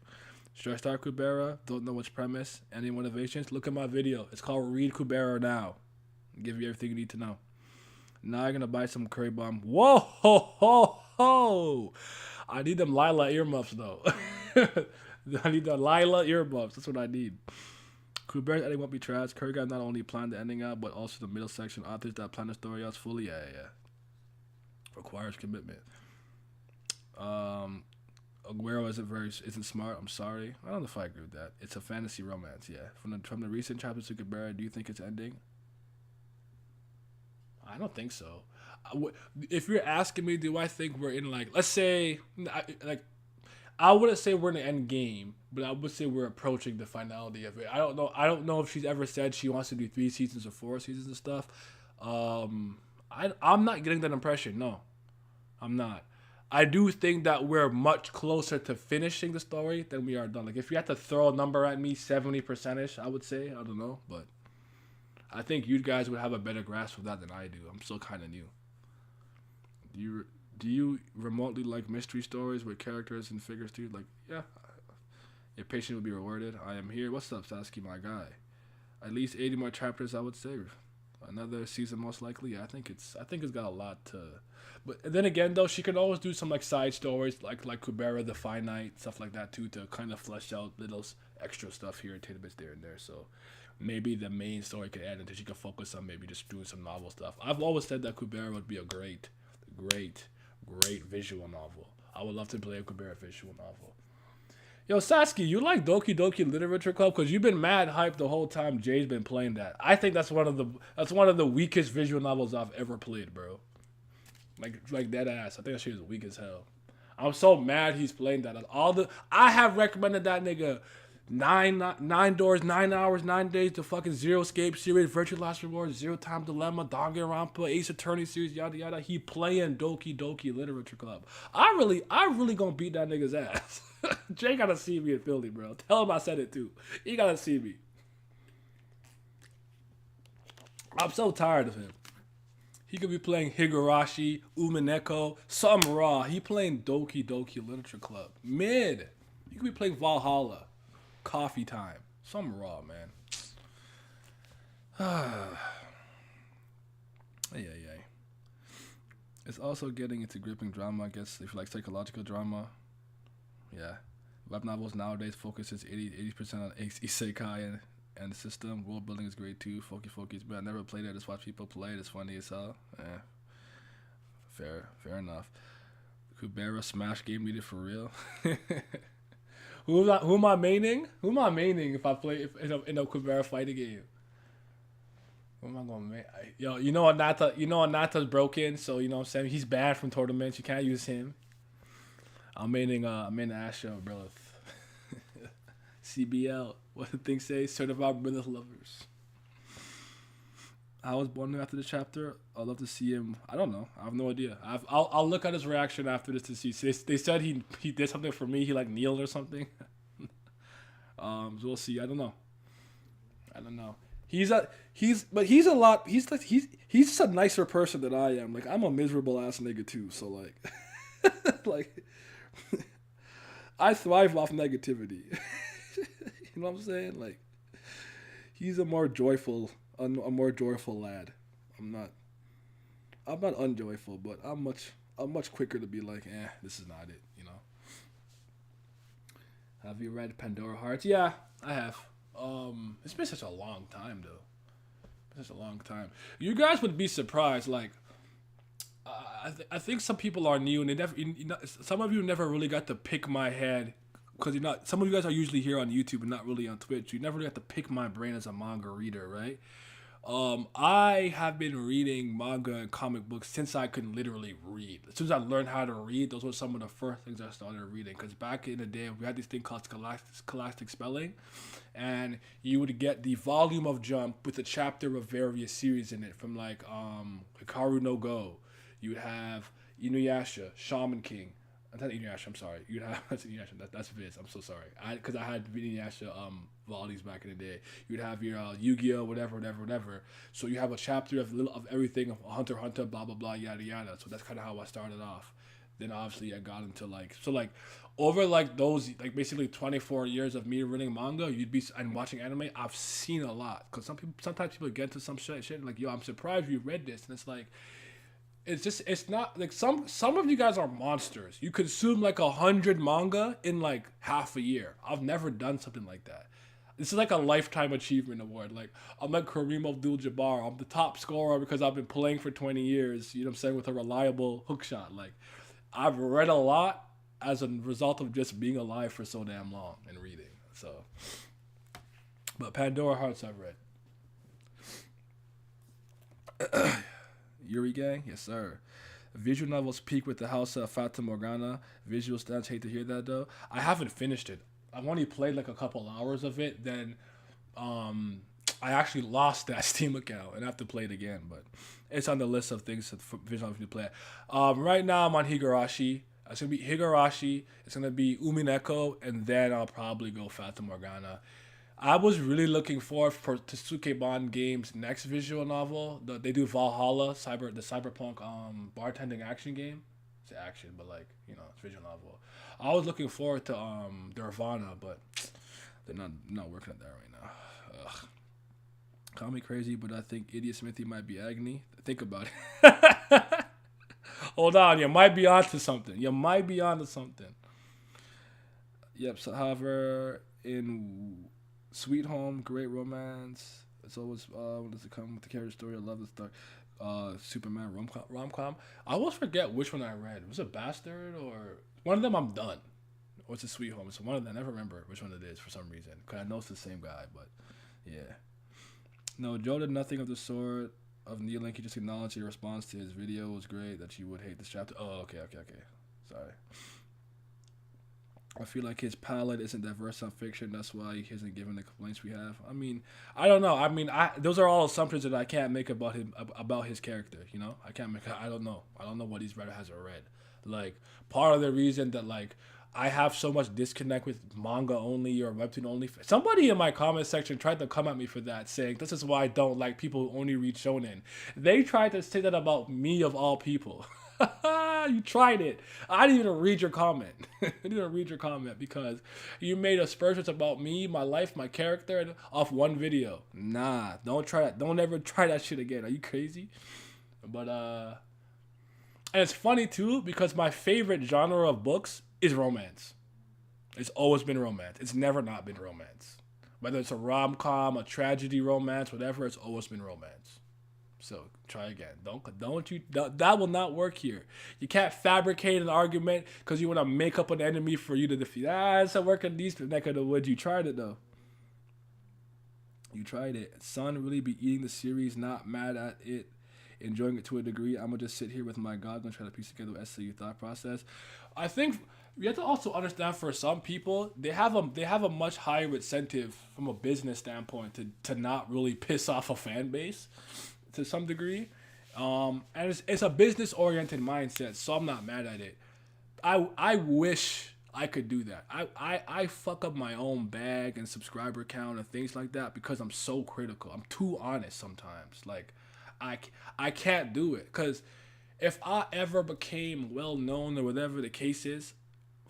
Stressed out Kubera. Don't know which premise. Any motivations? Look at my video. It's called Read Kubera Now. I'll give you everything you need to know. Now I'm gonna buy some curry bomb. Whoa ho ho ho! I need them Lila earmuffs though. I need the Lila earmuffs. That's what I need. Kubera's ending won't be trash. Kurgan not only planned the ending out, but also the middle section. Authors that plan the story out fully. Yeah. Requires commitment. Aguero isn't smart. I'm sorry. I don't know if I agree with that. It's a fantasy romance. Yeah. From the recent chapters to Kubera, do you think it's ending? I don't think so. If you're asking me, do I think we're in like, let's say, like, I wouldn't say we're in the end game, but I would say we're approaching the finality of it. I don't know. I don't know if she's ever said she wants to do 3 seasons or 4 seasons and stuff. I'm not getting that impression. No, I'm not. I do think that we're much closer to finishing the story than we are done. Like if you had to throw a number at me, 70%ish, I would say. I don't know, but I think you guys would have a better grasp of that than I do. I'm still kind of new. Do you remotely like mystery stories with characters and figures too? Like, yeah, your patience will be rewarded. I am here. What's up, Sasuke, my guy? At least 80 more chapters, I would say. Another season, most likely. Yeah, I think it's got a lot to. But then again, though, she could always do some like side stories, like Kubera the Finite, stuff like that too, to kind of flesh out little extra stuff here, tidbits there and there. So maybe the main story could end until she could focus on maybe just doing some novel stuff. I've always said that Kubera would be a great visual novel. I would love to play a Kubera visual novel. Yo, Sasuke, you like Doki Doki Literature Club? Because you've been mad hyped the whole time Jay's been playing that. I think that's one of the weakest visual novels I've ever played, bro. Like dead ass. I think that shit is weak as hell. I'm so mad he's playing that. I have recommended that nigga nine doors, 9 hours, 9 days, the fucking Zero Escape series, Virtual Last Reward, Zero Time Dilemma, Danganronpa, Ace Attorney series, yada yada. He playing Doki Doki Literature Club. I really gonna beat that nigga's ass. Jay gotta see me in Philly, bro. Tell him I said it too. He gotta see me. I'm so tired of him. He could be playing Higurashi, Umineko, something raw. He playing Doki Doki Literature Club. Mid. He could be playing Valhalla. Coffee time. Something raw, man. Yeah. It's also getting into gripping drama, I guess, if you like psychological drama. Yeah. Web novels nowadays focuses 80% on isekai and the system. World building is great too. Foki's, but I never played it. I just watch people play it. It's funny as hell. Fair enough. Kubera Smash Game Leader for real. Who am I maining? Who am I maining if I play in a Kubera fighting game? Who am I gonna main? Yo, Anata's broken, so you know what I'm saying? He's banned from tournaments. You can't use him. I'm maining Asha, bro. CBL. What the thing say? Certified Brothers Lovers. I was born after the chapter. I'd love to see him. I don't know. I have no idea. I'll look at his reaction after this to see. They said he did something for me. He like kneeled or something. So we'll see. I don't know. He's a lot. He's just a nicer person than I am. Like I'm a miserable ass nigga too. So like, like I thrive off negativity. You know what I'm saying? Like he's a more joyful lad. I'm not unjoyful, but I'm much quicker to be like, this is not it, you know. Have you read Pandora Hearts? Yeah, I have. It's been such a long time though. Such a long time. You guys would be surprised. Like, I think some people are new and they never. Some of you never really got to pick my head. Because you're not. Some of you guys are usually here on YouTube and not really on Twitch. You never really have to pick my brain as a manga reader, right? I have been reading manga and comic books since I could literally read. As soon as I learned how to read, those were some of the first things I started reading. Because back in the day, we had this thing called scholastic spelling, and you would get the volume of Jump with a chapter of various series in it, from like Hikaru no Go. You would have Inuyasha, Shaman King. Not Inuyasha, I'm sorry. You'd have that's Inuyasha. That's Viz. I'm so sorry. Because I had Inuyasha volumes back in the day. You'd have your Yu-Gi-Oh, whatever. So you have a chapter of everything, of Hunter x Hunter, blah blah blah, yada yada. So that's kind of how I started off. Then obviously I got into over those basically 24 years of me reading manga, and watching anime. I've seen a lot. Because sometimes people get into some shit like, yo, I'm surprised you read this, and it's like. It's not like some of you guys are monsters. You consume like 100 manga in like half a year. I've never done something like that. This is like a lifetime achievement award. Like I'm like Kareem Abdul-Jabbar. I'm the top scorer because I've been playing for 20 years. You know what I'm saying, with a reliable hook shot. Like I've read a lot as a result of just being alive for so damn long and reading. So, but Pandora Hearts I've read. Yuri Gang? Yes, sir. Visual novels peak with the House of Fata Morgana. Visual stats, hate to hear that though. I haven't finished it. I've only played like a couple hours of it. Then um, I actually lost that Steam account and I have to play it again. But it's on the list of things for visual novels to play. Right now I'm on Higurashi. It's gonna be Higurashi. It's gonna be Umineko, and then I'll probably go Fata Morgana. I was really looking forward to Sukeban Games' next visual novel. They do Valhalla, the cyberpunk bartending action game. It's action, but like it's visual novel. I was looking forward to Nirvana, but they're not working at that right now. Ugh. Call me crazy, but I think Idiot Smithy might be Agni. Think about it. Hold on, you might be onto something. Yep. So, however, in Sweet Home, great romance. It's always when does it come with the character story? I love the story. Superman rom-com. I always forget which one I read. Was it Bastard or one of them? I'm done. Or it's a Sweet Home. It's one of them. I never remember which one it is for some reason. Cause I know it's the same guy, but yeah. No, Joe did nothing of the sort of Neuralink. He just acknowledged your response to his video was great. That you would hate this chapter. Oh, okay. Sorry. I feel like his palette isn't diverse on fiction. That's why he isn't given the complaints we have. I mean, I don't know. I mean, those are all assumptions that I can't make about him, about his character. I can't make. I don't know. I don't know what he's read or hasn't read. Like, part of the reason that like I have so much disconnect with manga only or webtoon only. Somebody in my comment section tried to come at me for that, saying this is why I don't like people who only read shonen. They tried to say that about me of all people. You tried it. I didn't even read your comment. I didn't even read your comment because you made aspersions about me, my life, my character off one video. Nah, don't try that. Don't ever try that shit again. Are you crazy? But and it's funny too because my favorite genre of books is romance. It's always been romance. It's never not been romance. Whether it's a rom-com, a tragedy romance, whatever, it's always been romance. So try again. That will not work here. You can't fabricate an argument because you want to make up an enemy for you to defeat. It's not working these neck of the woods. You tried it though. You tried it. Son really be eating the series, not mad at it, enjoying it to a degree. I'm gonna just sit here with my God and try to piece together the SCU thought process. I think you have to also understand for some people they have a much higher incentive from a business standpoint to not really piss off a fan base to some degree, and it's a business oriented mindset, so I'm not mad at it. I wish I could do that. I fuck up my own bag and subscriber count and things like that because I'm so critical. I'm too honest sometimes. Like I can't do it because if I ever became well known or whatever the case is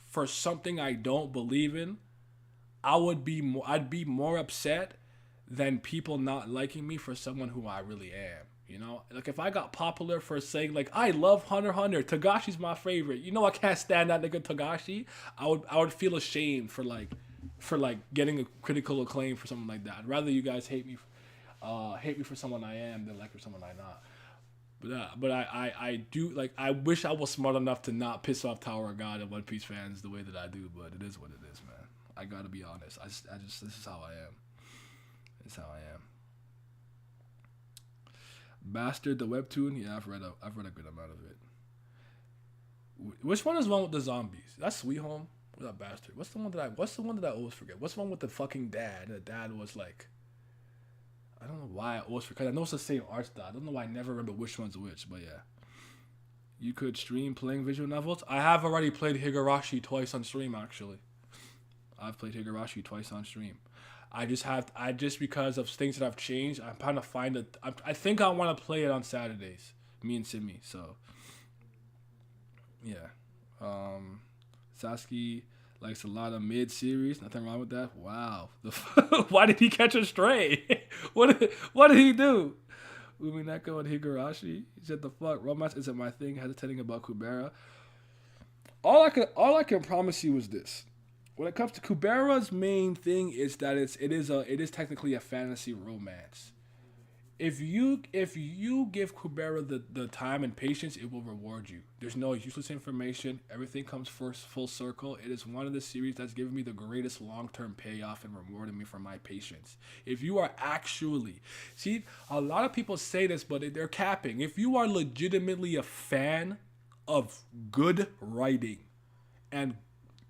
for something I don't believe in, I'd be more upset than people not liking me for someone who I really am. Like if I got popular for saying like I love Hunter x Hunter, Togashi's my favorite. I can't stand that nigga Togashi. I would feel ashamed for getting a critical acclaim for something like that. I'd rather you guys hate me for someone I am than like for someone I'm not. But I do like I wish I was smart enough to not piss off Tower of God and One Piece fans the way that I do. But it is what it is, man. I gotta be honest. I just this is how I am. It's how I am. Bastard the webtoon. Yeah, I've read a good amount of it. Which one is the one with the zombies? That's Sweet Home. What's that Bastard? What's the one that I always forget? What's the one with the fucking dad? The dad was like, I don't know why I always forget. I know it's the same art style. I don't know why I never remember which one's which. But yeah, you could stream playing visual novels. I have already played Higurashi twice on stream. Actually, I've played Higurashi twice on stream. I just because of things that have changed, I'm trying to find it. I think I want to play it on Saturdays, me and Simi. So, yeah. Sasuke likes a lot of mid-series. Nothing wrong with that. Wow. Why did he catch a stray? What did he do? Umineko and Higurashi. He said, the fuck? Romance isn't my thing. Hesitating about Kubera. All I can promise you is this. When it comes to Kubera's main thing is that it is technically a fantasy romance. if you give Kubera the time and patience, it will reward you. There's no useless information. Everything comes first full circle. It is one of the series that's given me the greatest long term payoff and rewarding me for my patience. If you are actually see, a lot of people say this, but they're capping. If you are legitimately a fan of good writing and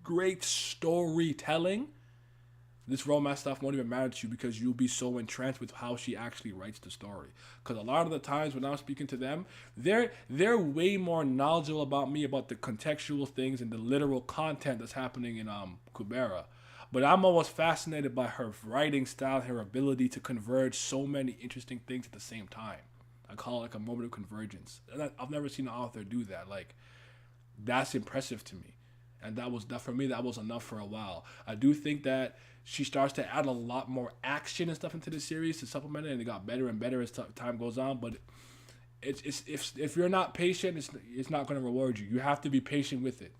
great storytelling, this romance stuff won't even matter to you because you'll be so entranced with how she actually writes the story. Because a lot of the times when I'm speaking to them, they're way more knowledgeable about me about the contextual things and the literal content that's happening in Kubera. But I'm always fascinated by her writing style, her ability to converge so many interesting things at the same time. I call it like a moment of convergence. And I've never seen an author do that. Like, that's impressive to me. And that for me, that was enough for a while. I do think that she starts to add a lot more action and stuff into the series to supplement it, and it got better and better as time goes on. But it's if you're not patient, it's not going to reward you. You have to be patient with it.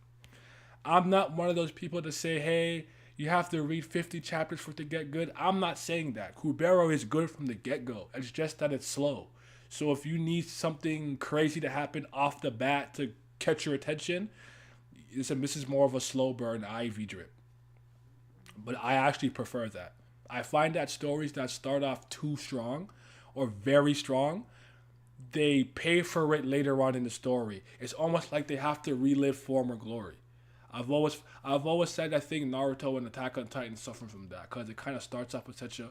I'm not one of those people to say, hey, you have to read 50 chapters for it to get good. I'm not saying that. Kubero is good from the get-go. It's just that it's slow. So if you need something crazy to happen off the bat to catch your attention, this is more of a slow burn IV drip. But I actually prefer that. I find that stories that start off too strong or very strong, they pay for it later on in the story. It's almost like they have to relive former glory. I've always said I think Naruto and Attack on Titan suffer from that because it kind of starts off with such a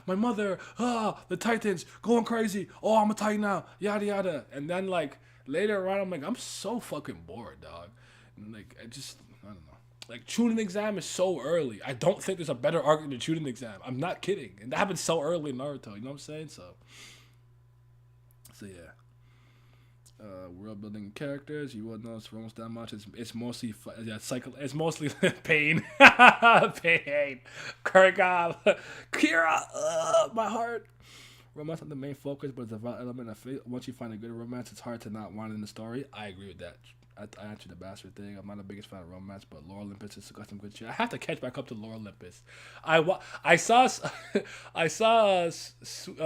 my mother, the Titans going crazy, I'm a Titan now, yada yada, and then like later on I'm like I'm so fucking bored, dog. And, like I don't know. Like Chunin exam is so early. I don't think there's a better arc than the Chunin exam. I'm not kidding, and that happened so early in Naruto. You know what I'm saying? So yeah. World building characters. You won't notice almost that much. It's mostly It's mostly pain, pain. Kurigab, Kira, my heart. Romance not the main focus, but it's a vital element of it. Once you find a good romance, it's hard to not want it in the story. I agree with that. I answered the bastard thing. I'm not the biggest fan of romance, but Lore Olympus has got some good shit. I have to catch back up to Lore Olympus. I saw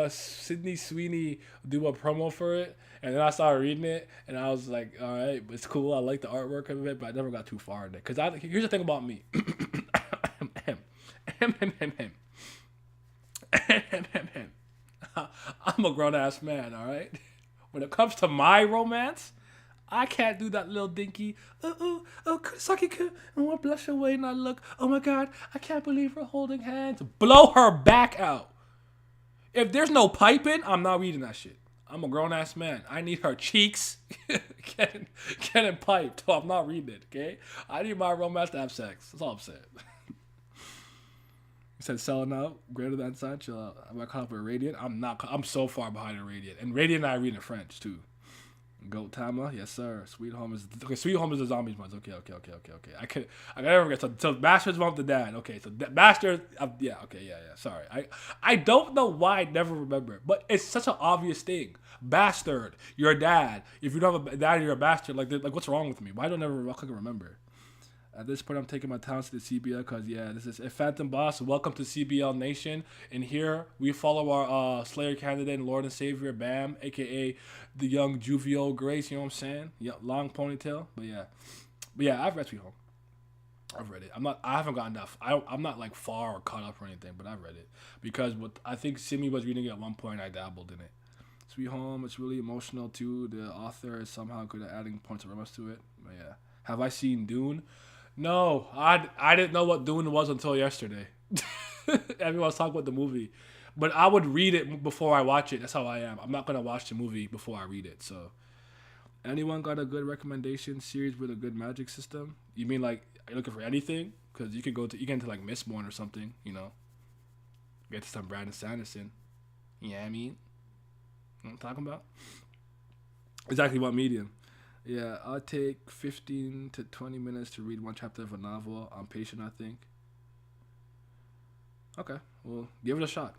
Sydney Sweeney do a promo for it, and then I started reading it, and I was like, all right, it's cool. I like the artwork of it, but I never got too far in it. Cause here's the thing about me. I'm a grown ass man, all right. When it comes to my romance, I can't do that little dinky. Saki-kun, and what blush away and I look. Oh my god, I can't believe we're holding hands. Blow her back out. If there's no piping, I'm not reading that shit. I'm a grown ass man. I need her cheeks getting piped. So I'm not reading it. Okay, I need my romance to have sex. That's all I'm saying. He said selling out greater than such. Am I caught up with Radiant? I'm not. I'm so far behind in Radiant, and Radiant and I read in French too. Goat Tama, yes sir. Sweet Home is Sweet Home is the zombies ones. Okay. I never forget. So Bastard's mom to dad. Okay, so Bastard. Yeah. Okay. Yeah. Sorry. I don't know why I never remember, but it's such an obvious thing. Bastard, you're a dad. If you don't have a dad, you're a bastard. Like what's wrong with me? Why don't I never fucking remember? At this point, I'm taking my talents to the CBL because, this is a Phantom Boss. Welcome to CBL Nation. And here, we follow our Slayer candidate and Lord and Savior, Baam, a.k.a. the young Juvio Grace, you know what I'm saying? Yeah, long ponytail. But yeah, I've read Sweet Home. I've read it. I haven't gotten enough. I'm not, like, far or caught up or anything, but I've read it. Because I think Simi was reading it at one point, I dabbled in it. Sweet Home, it's really emotional, too. The author is somehow good at adding points of romance to it. But, yeah. Have I seen Dune? No, I didn't know what Dune was until yesterday. Everyone was talking about the movie. But I would read it before I watch it. That's how I am. I'm not going to watch the movie before I read it. So, anyone got a good recommendation series with a good magic system? You mean like, are you looking for anything? Because you can get into like Mistborn or something, you know? Get to some Brandon Sanderson. Yeah, I mean, you know what I'm talking about? Exactly what medium. Yeah, I'll take 15 to 20 minutes to read one chapter of a novel. I'm patient, I think. Okay, well, give it a shot.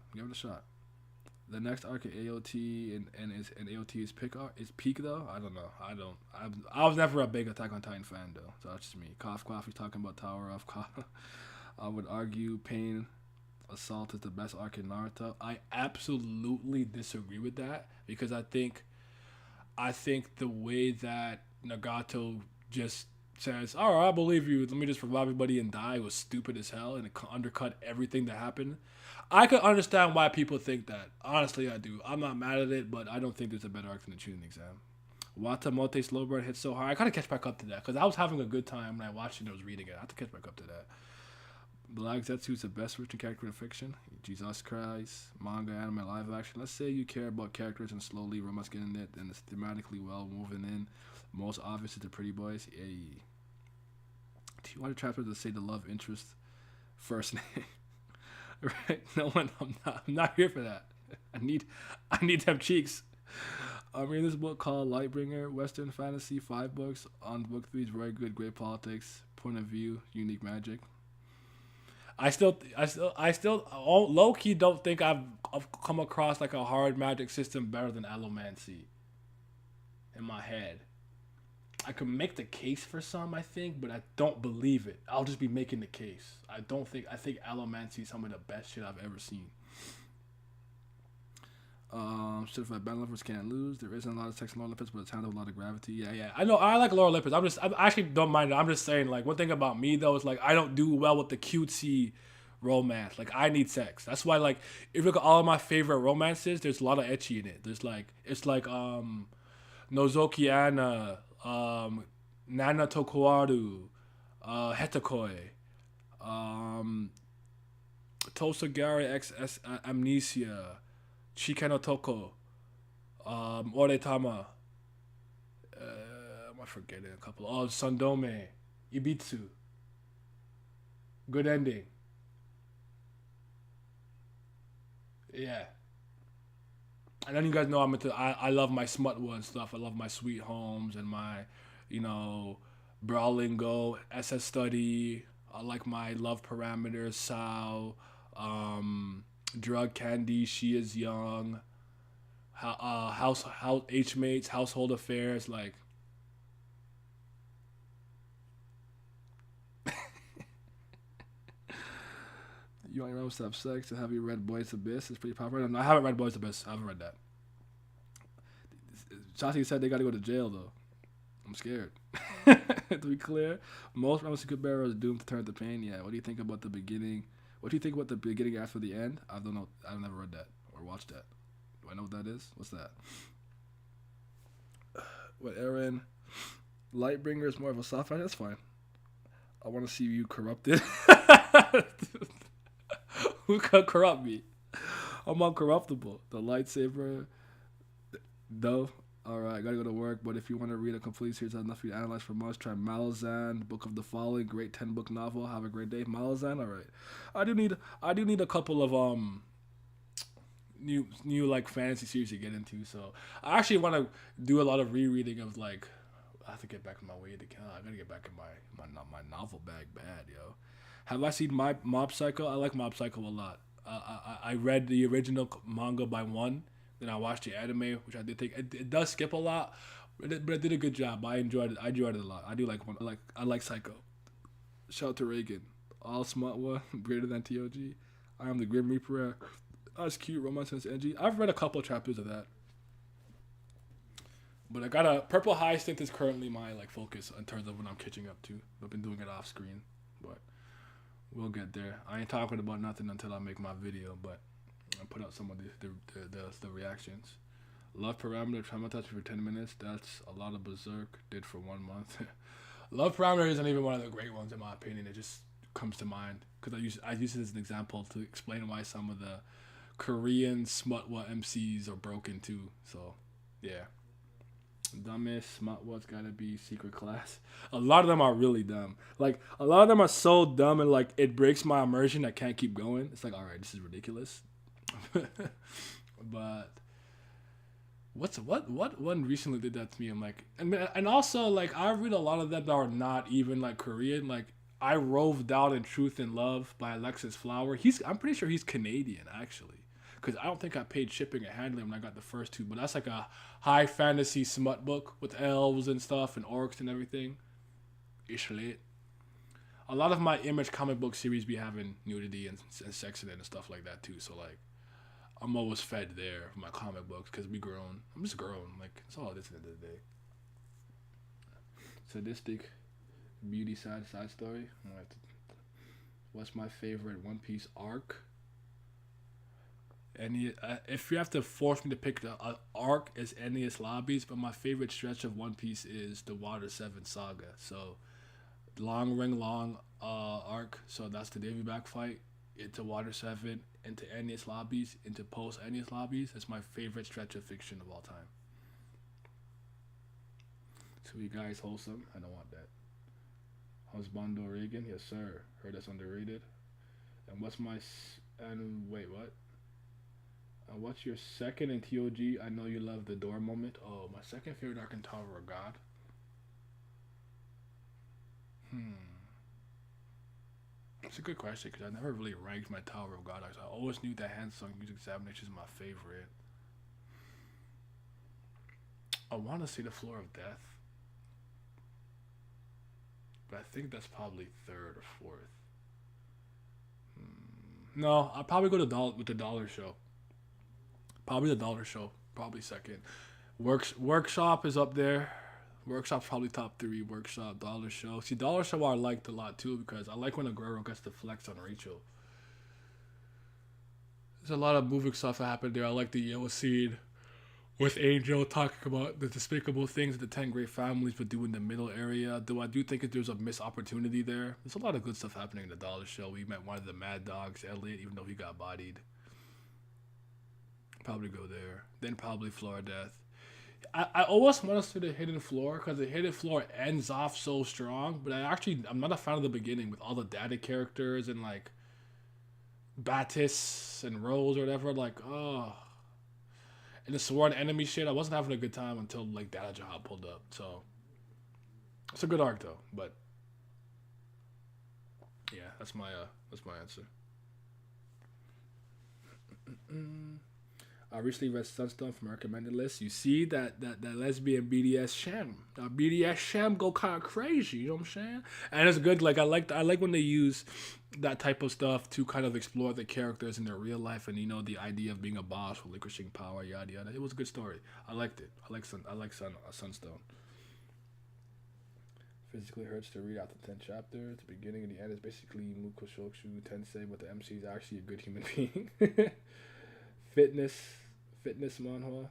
The next arc of AOT and AOT is peak though. I don't know. I was never a big Attack on Titan fan though. So that's just me. Cough, he's talking about Tower of Cough. I would argue Pain Assault is the best arc in Naruto. I absolutely disagree with that because I think the way that Nagato just says, "All right, I believe you. Let me just revive everybody and die," was stupid as hell, and it undercut everything that happened. I could understand why people think that. Honestly, I do. I'm not mad at it, but I don't think there's a better arc than the Chunin exam. Watamote slow burn hit so hard. I gotta catch back up to that because I was having a good time when I watched it and I was reading it. I have to catch back up to that. Black Zetsu is the best written character in fiction. Jesus Christ. Manga, anime, live action. Let's say you care about characters and slowly romance getting it and it's thematically well moving in. Most obvious is the pretty boys. Hey. Do you want a chapter to say the love interest first name? Right? No one. I'm not here for that. I need them cheeks. I'm reading this book called Lightbringer, Western Fantasy, 5 books. On book 3 is very good, great politics, point of view, unique magic. I still, low key don't think I've come across like a hard magic system better than allomancy. In my head, I could make the case for some, I think, but I don't believe it. I'll just be making the case. I think allomancy is some of the best shit I've ever seen. Certified battle lovers can't lose. There isn't a lot of sex in Lord Olympus, but it's handled with a lot of gravity. Yeah. I know. I like Lord Olympus. I actually don't mind it. I'm just saying, like, one thing about me though is like I don't do well with the cutesy romance. Like I need sex. That's why, like, if you look at all of my favorite romances, there's a lot of ecchi in it. There's like it's like Nozoki Anna, Nana Tokuaru, Hetakoi, Tosagari X Amnesia. Shikeno Toko, Oretama, am I forgetting a couple? Oh, Sandome, Ibitsu, Good Ending. Yeah. And then you guys know I love my Smutwa and stuff. I love my Sweet Homes and my, Brawlingo, SS Study. I like my Love Parameters, Sao, Drug Candy, She Is Young, house H Mates, Household Affairs, like. You want your mom to have sex? Have you read Boys Abyss? It's pretty popular. No, I haven't read Boys Abyss. I haven't read that. Shotzi said they got to go to jail though. I'm scared. To be clear, most Ramasuka Barrow is doomed to turn to pain. Yeah. What do you think about the beginning? What do you think about the beginning after the end? I don't know. I've never read that or watched that. Do I know what that is? What's that? What, Aaron? Lightbringer is more of a soft fight? That's fine. I want to see you corrupted. Who can corrupt me? I'm uncorruptible. The lightsaber. Dove. Alright, gotta go to work, but if you want to read a complete series of enough for you to analyze from us, try Malazan, Book of the Fallen, great 10-book novel. Have a great day. Malazan, alright. I do need a couple of new like fantasy series to get into, so I actually want to do a lot of rereading of like I have to get back in my way to I gotta get back in my novel bag bad, yo. Have I seen my Mob Psycho? I like Mob Psycho a lot. I read the original manga by one. Then I watched the anime, which I did think it does skip a lot, but it did a good job. I enjoyed it. I enjoyed it a lot. I do like one. I like Psycho. Shout out to Reagan. All smart one, greater than TOG. I am the Grim Reaper. That's cute. Romance and NG. I've read a couple chapters of that, but I got a Purple Hyacinth is currently my like focus in terms of when I'm catching up to. I've been doing it off screen, but we'll get there. I ain't talking about nothing until I make my video, but. I put out some of the reactions. Love Parameter traumatized me for 10 minutes. That's a lot of Berserk did for 1 month. Love Parameter isn't even one of the great ones in my opinion. It just comes to mind because I use it as an example to explain why some of the Korean smutwa MCs are broken too. So yeah, dumbest smutwa's gotta be Secret Class. A lot of them are really dumb. Like a lot of them are so dumb and like it breaks my immersion. I can't keep going. It's like all right, this is ridiculous. But what one recently did that to me? I'm like, and also like I read a lot of them that are not even like Korean. Like I roved out in Truth and Love by Alexis Flower. I'm pretty sure he's Canadian actually, because I don't think I paid shipping and handling when I got the first two. But that's like a high fantasy smut book with elves and stuff and orcs and everything. It's lit. a lot of my Image comic book series be having nudity and sex in it and stuff like that too. So like, I'm always fed there for my comic books because we grown. I'm just grown. Like it's all this at the end of the day. Sadistic beauty side story. What's my favorite One Piece arc? Any if you have to force me to pick the arc, is Enies Lobbies, but my favorite stretch of One Piece is the Water 7 saga. So long ring long arc. So that's the Davy back fight into Water 7, into Enies Lobbies, into post Enies Lobbies. It's my favorite stretch of fiction of all time. So you guys wholesome? I don't want that. Husbando Reagan, yes sir. Heard that's underrated. And what's my and wait what? What's your second in TOG? I know you love the door moment. Oh, my second favorite arc in Tower of God. It's a good question because I never really ranked my Tower of God arcs. I always knew that Hansung Music Examination is my favorite. I want to see the Floor of Death, but I think that's probably third or fourth. No, I'll probably go to with the Dollar Show. Probably the Dollar Show. Probably second. Workshop is up there. Workshop's probably top 3. Workshop, Dollar Show. See, Dollar Show I liked a lot too because I like when Aguero gets to flex on Rachel. There's a lot of moving stuff that happened there. I like the yellow scene with Angel talking about the despicable things that the 10 great families would do in the middle area. Though I do think that there's a missed opportunity there. There's a lot of good stuff happening in the Dollar Show. We met one of the Mad Dogs, Elliot, even though he got bodied. Probably go there. Then probably Floor of Death. I always want to see the Hidden Floor because the Hidden Floor ends off so strong, but I'm not a fan of the beginning with all the data characters and like Batis and Rose or whatever. Like, oh. And the Sworn Enemy shit, I wasn't having a good time until like Data Jahab pulled up. So it's a good arc though, but yeah, that's my answer. I recently read Sunstone from recommended list. You see that lesbian BDS sham. BDS sham go kind of crazy. You know what I'm saying? And it's good. Like I like when they use that type of stuff to kind of explore the characters in their real life and the idea of being a boss, relinquishing power, yada yada. It was a good story. I liked it. I like Sunstone. Physically hurts to read out the 10 chapters. The beginning and the end is basically Mukoshoshu Tensei, but the MC is actually a good human being. Fitness manhwa.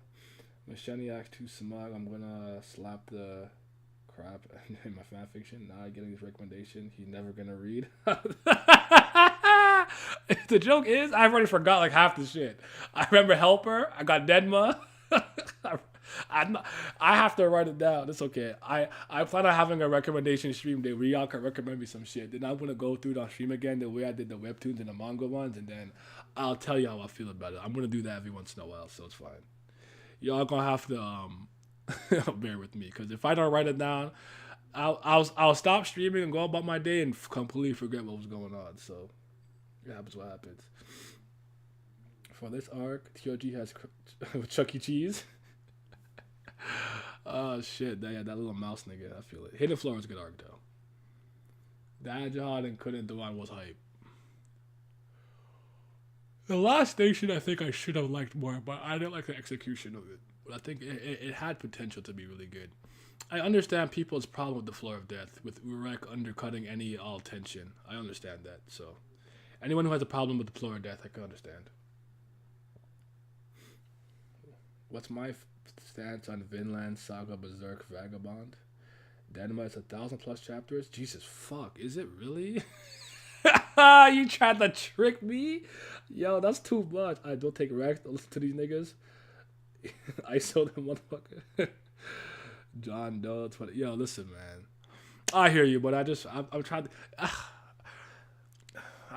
Mashani acts too smug. I'm gonna slap the crap in my fanfiction. Not getting his recommendation. He's never gonna read. The joke is, I've already forgot like half the shit. I remember Helper. I got Denma. I have to write it down. It's okay. I plan on having a recommendation stream day where y'all can recommend me some shit. Then I'm gonna go through it on stream again the way I did the webtoons and the manga ones, and then I'll tell you how I feel about it. I'm gonna do that every once in a while, so it's fine. Y'all gonna have to bear with me because if I don't write it down, I'll stop streaming and go about my day and completely forget what was going on. So it happens what happens. For this arc, TOG has Chuck E. Cheese. Oh shit, that little mouse nigga, I feel it. Hidden Floor is a good arc though. That Jihad and Couldn't Do One was hype. The Last Station I think I should have liked more, but I didn't like the execution of it. But I think it had potential to be really good. I understand people's problem with the Floor of Death, with Urek undercutting any all tension. I understand that, so anyone who has a problem with the Floor of Death, I can understand. What's my stance on Vinland Saga Berserk Vagabond? Denma is 1,000+ chapters. Jesus fuck, is it really? You tried to trick me? Yo, that's too much. I don't take Rex. Don't listen to these niggas. ISO them motherfucker. John Doe 20. Yo, listen, man. I hear you, but I'm trying to. I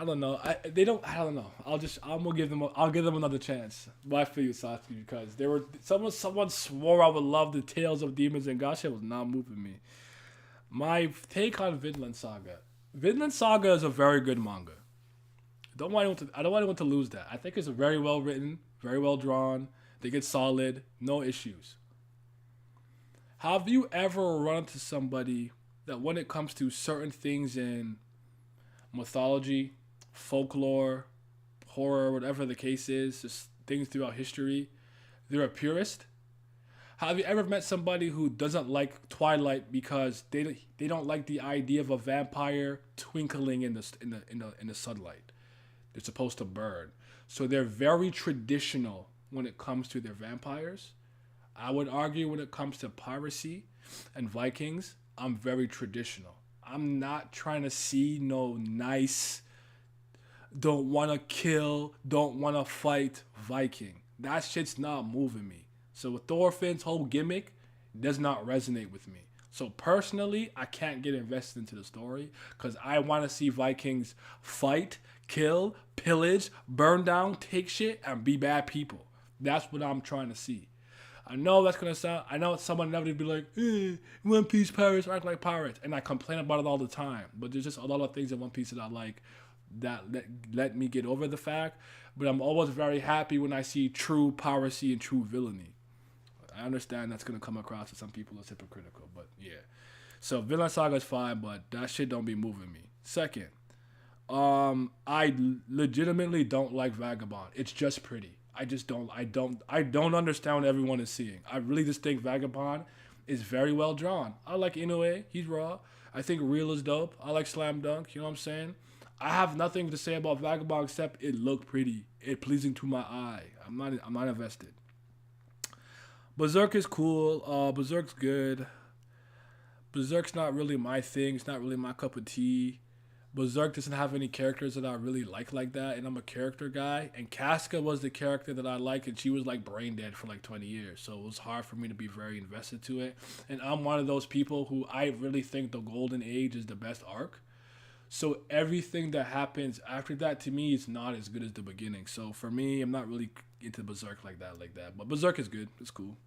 don't know. I don't know. I'll give them another chance. But I feel you, Sasuke, because someone swore I would love the Tales of Demons and gosh, it was not moving me. My take on Vinland Saga. Vinland Saga is a very good manga. I don't want anyone to lose that. I think it's very well written, very well drawn. They get solid, no issues. Have you ever run into somebody that when it comes to certain things in mythology, folklore, horror, whatever the case is, just things throughout history. They're a purist. Have you ever met somebody who doesn't like Twilight because they don't like the idea of a vampire twinkling in the sunlight? They're supposed to burn. So they're very traditional when it comes to their vampires. I would argue when it comes to piracy and Vikings, I'm very traditional. I'm not trying to see no nice, don't want to kill, don't want to fight Viking. That shit's not moving me. So with Thorfinn's whole gimmick does not resonate with me. So personally, I can't get invested into the story because I want to see Vikings fight, kill, pillage, burn down, take shit, and be bad people. That's what I'm trying to see. I know that's gonna sound. I know someone never be like, One Piece pirates act like pirates, and I complain about it all the time. But there's just a lot of things in One Piece that I like that let me get over the fact. But I'm always very happy when I see true piracy and true villainy. I understand that's gonna come across to some people as hypocritical, but yeah. So Vinland Saga is fine, but that shit don't be moving me. Second, I legitimately don't like Vagabond. It's just pretty. I don't understand what everyone is seeing. I really just think Vagabond is very well drawn. I like Inoue. He's raw. I think Real is dope. I like Slam Dunk. You know what I'm saying? I have nothing to say about Vagabond except it looked pretty. It pleasing to my eye. I'm not invested. Berserk is cool. Berserk's good. Berserk's not really my thing. It's not really my cup of tea. Berserk doesn't have any characters that I really like that, and I'm a character guy. And Casca was the character that I like, and she was like brain dead for like 20 years, so it was hard for me to be very invested to it. And I'm one of those people who I really think the Golden Age is the best arc. So everything that happens after that to me is not as good as the beginning. So for me, I'm not really into Berserk like that. But Berserk is good. It's cool.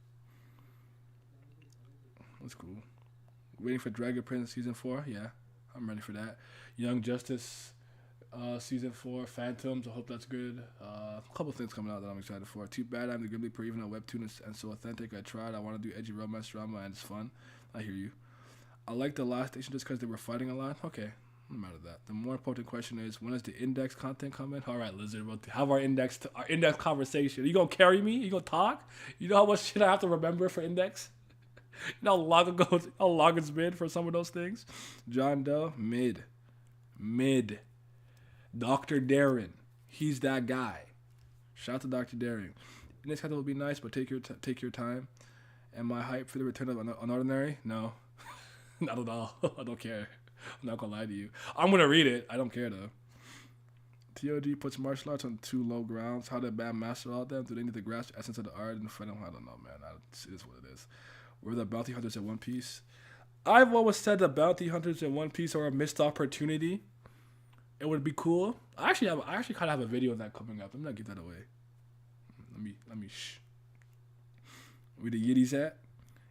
It's cool. Waiting for Dragon Prince season 4. Yeah, I'm ready for that. Young Justice season 4. Phantoms. I hope that's good. A couple things coming out that I'm excited for. Too bad I'm the Ghibli per even a webtoon and so authentic. I tried. I want to do edgy romance drama and it's fun. I hear you. I like the last station just because they were fighting a lot. Okay. I'm out of that. The more important question is, when is the index content coming? All right, Lizard, we'll have our index conversation. You gonna carry me? You gonna talk? You know how much shit I have to remember for index? You know how long it's been for some of those things? John Doe, mid. Dr. Darren, he's that guy. Shout out to Dr. Darren. Index content will be nice, but take your time. Am I hyped for the return of Unordinary? No, not at all. I don't care. I'm not gonna lie to you. I'm gonna read it. I don't care though. TOG puts martial arts on too low grounds. How did Baam master all of them? Do they need to grasp the essence of the art and fight them? I don't know, man. It is what it is. We're the bounty hunters in One Piece. I've always said the bounty hunters in One Piece are a missed opportunity. It would be cool. I actually kind of have a video of that coming up. I'm gonna give that away. Let me shh. Where the Yiddies at?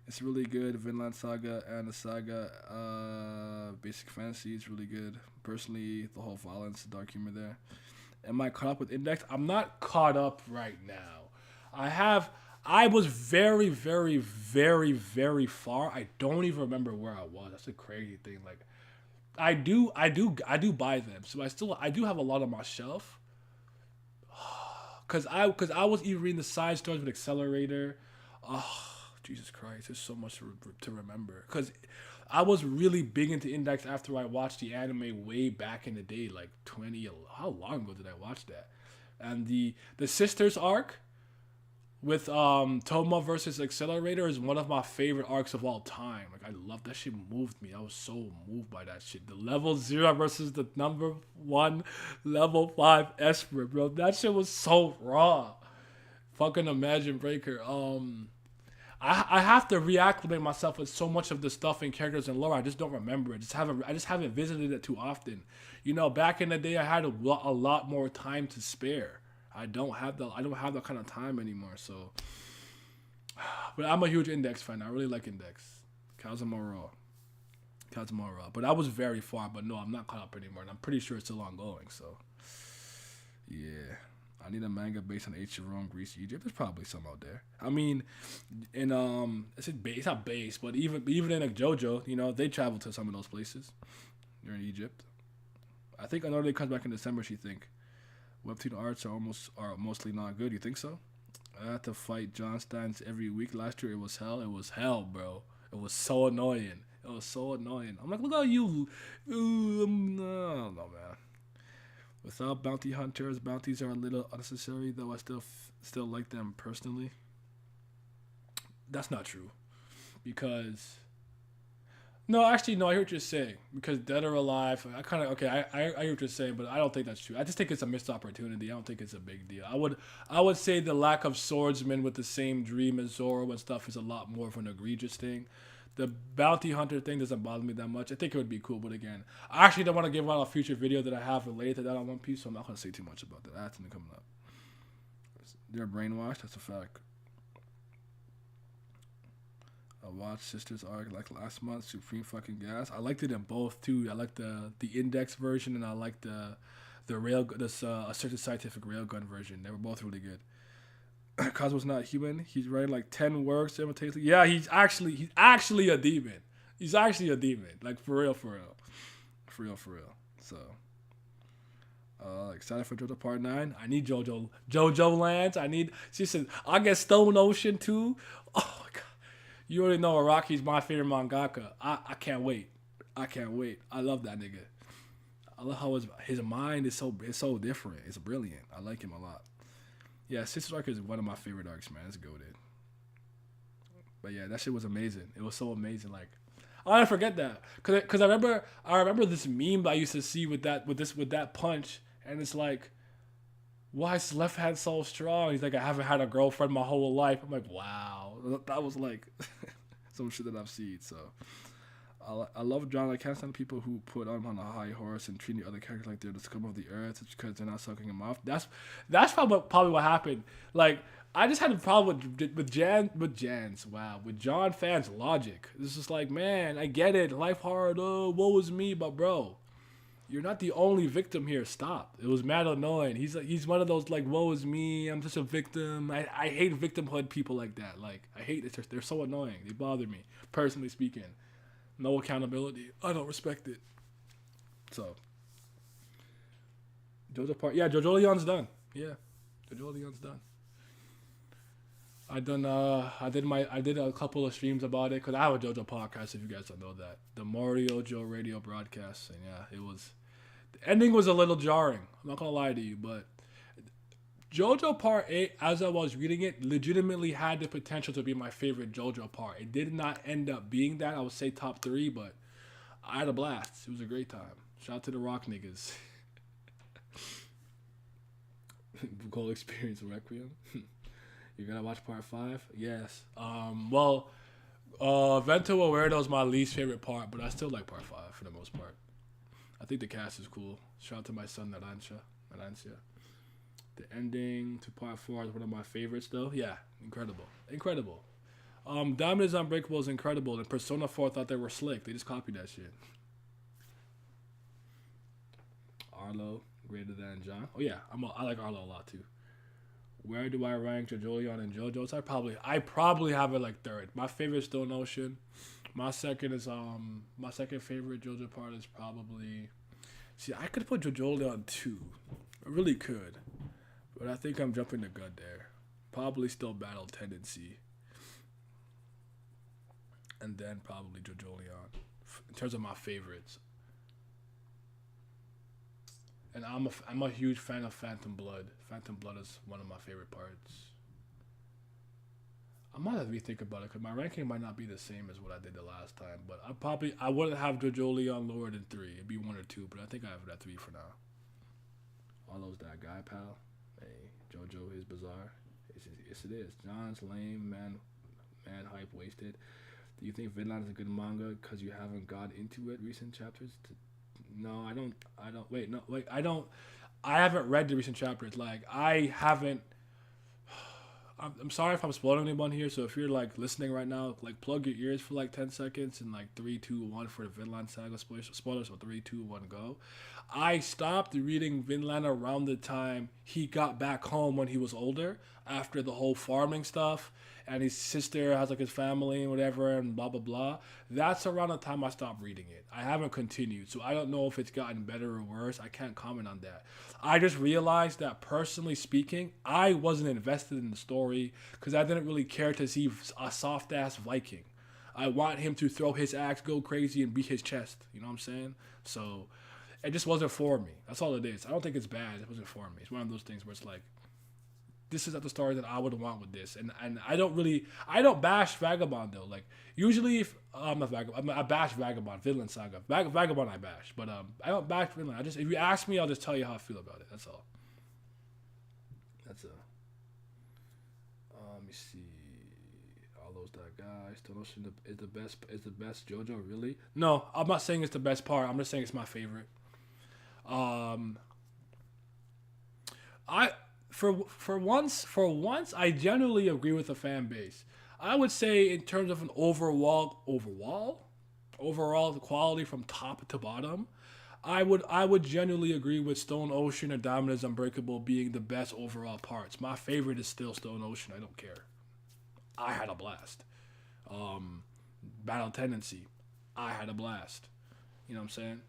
It's really good. Vinland Saga and the Saga Basic Fantasy is really good. Personally, the whole violence, dark humor there. Am I caught up with Index? I'm not caught up right now. I was very, very, very, very far. I don't even remember where I was. That's a crazy thing. Like, I do buy them. So I do have a lot on my shelf. Cause I was even reading the side stories with Accelerator. Oh, Jesus Christ, there's so much to remember. Because I was really big into Index after I watched the anime way back in the day, like 20. How long ago did I watch that? And the Sisters arc with Toma versus Accelerator is one of my favorite arcs of all time. Like, I love that shit. Moved me. I was so moved by that shit. The level 0 versus the number 1 level 5 Esper, bro. That shit was so raw. Fucking Imagine Breaker. I have to reacclimate myself with so much of the stuff and characters and lore. I just don't remember it. I just haven't visited it too often. You know, back in the day, I had a lot more time to spare. I don't have that kind of time anymore. So, but I'm a huge Index fan. I really like Index. Kazuma Raw. But I was very far. But no, I'm not caught up anymore, and I'm pretty sure it's still ongoing. So, yeah. I need a manga based on ancient Rome, Greece, Egypt. There's probably some out there. I mean, in it's not based, but even in a JoJo, you know, they travel to some of those places. They're in Egypt. I think Another Day comes back in December. She think Webtoon arts are mostly not good. You think so? I had to fight John Steins every week last year. It was hell. It was hell, bro. It was so annoying. It was so annoying. I'm like, look at you. No, man. Without bounty hunters, bounties are a little unnecessary, though I still like them personally. That's not true. Because no, actually, no. I hear what you're saying. Because Dead or Alive, I kind of okay. I hear what you're saying, but I don't think that's true. I just think it's a missed opportunity. I don't think it's a big deal. I would say the lack of swordsmen with the same dream as Zoro and stuff is a lot more of an egregious thing. The bounty hunter thing doesn't bother me that much. I think it would be cool, but again, I actually don't want to give out a future video that I have related to that on One Piece, so I'm not gonna say too much about that. That's coming up. They're brainwashed. That's a fact. I watched Sisters arc like last month. Supreme fucking gas. I liked it in both too. I like the index version and I like the Asserted Scientific Railgun version. They were both really good. Cosmo's not human. He's writing like 10 works simultaneously. Yeah, he's actually a demon. He's actually a demon. Like for real. So, excited for JoJo Part 9. I need JoJo Lands. She said, I get Stone Ocean too. Oh my god. You already know Araki's my favorite mangaka. I can't wait. I love that nigga. I love how his mind is so different. It's brilliant. I like him a lot. Yeah, Sister Arc is one of my favorite arcs, man. It's goated. But yeah, that shit was amazing. It was so amazing. Like, I'll never forget that. Cause I remember this meme that I used to see with that punch, and it's like, why is his left hand so strong? He's like, I haven't had a girlfriend my whole life. I'm like, wow. That was like some shit that I've seen. So I love John. I can't stand people who put him on a high horse and treat the other characters like they're the scum of the earth because they're not sucking him off. That's probably what happened. Like, I just had a problem with John fans' logic. It's just like, man, I get it. Life hard. Oh, woe is me. But bro, you're not the only victim here. Stop. It was mad annoying. He's one of those like, woe is me. I'm just a victim. I hate victimhood people like that. Like, I hate it. They're so annoying. They bother me, personally speaking. No accountability. I don't respect it. So, Jojo Leon's done. Yeah, Jojo Leon's done. I did a couple of streams about it because I have a JoJo podcast. If you guys don't know that, the Mario Joe radio broadcast, and yeah, the ending was a little jarring. I'm not gonna lie to you, but JoJo Part 8, as I was reading it, legitimately had the potential to be my favorite JoJo part. It did not end up being that. I would say top 3, but I had a blast. It was a great time. Shout out to the Rock niggas. Goal Experience Requiem. You're gonna watch Part 5? Yes. Vento Awaredo is my least favorite part, but I still like Part 5 for the most part. I think the cast is cool. Shout out to my son, Narancia. The ending to Part 4 is one of my favorites, though. Yeah, incredible. Diamond is Unbreakable is incredible, and Persona 4 thought they were slick. They just copied that shit. Arlo, greater than John. Oh yeah, I like Arlo a lot too. Where do I rank JoJolion and JoJo's? I probably have it like third. My favorite is Stone Ocean. My second favorite JoJo part is probably. See, I could put JoJolion 2. I really could. But I think I'm jumping the gun there. Probably still Battle Tendency. And then probably JoJolion. In terms of my favorites. And I'm a huge fan of Phantom Blood. Phantom Blood is one of my favorite parts. I might have to rethink about it because my ranking might not be the same as what I did the last time. But I wouldn't have JoJolion lower than 3. It'd be 1 or 2, but I think I have it at 3 for now. All those that guy, pal. Hey, JoJo is bizarre. Yes, it is. John's lame, man hype wasted. Do you think Vinland is a good manga because you haven't got into it recent chapters? No, I don't. I haven't read the recent chapters. Like, I haven't. I'm sorry if I'm spoiling anyone here. So if you're like listening right now, like plug your ears for like 10 seconds and like 3, 2, 1 for the Vinland Saga spoilers. So 3, 2, 1, go. I stopped reading Vinland around the time he got back home when he was older after the whole farming stuff and his sister has like his family and whatever and blah blah blah. That's around the time I stopped reading it. I haven't continued, so I don't know if it's gotten better or worse. I can't comment on that. I just realized that personally speaking, I wasn't invested in the story because I didn't really care to see a soft ass Viking. I want him to throw his axe, go crazy, and beat his chest. You know what I'm saying? So it just wasn't for me. That's all it is. I don't think it's bad. It wasn't for me. It's one of those things where it's like, this is not the story that I would want with this. And I don't bash Vagabond though. Like usually if I'm not Vagabond, I bash Vagabond, Vinland Saga. Vagabond I bash, but I don't bash Vinland. I just, if you ask me, I'll just tell you how I feel about it. That's all. That's let me see. All those that guys. Stone Ocean is the best JoJo really? No, I'm not saying it's the best part. I'm just saying it's my favorite. I for once I generally agree with the fan base. I would say in terms of an overall the quality from top to bottom, I would genuinely agree with Stone Ocean and Diamond is Unbreakable being the best overall parts. My favorite is still Stone Ocean. I don't care. I had a blast. Battle Tendency, I had a blast. You know what I'm saying?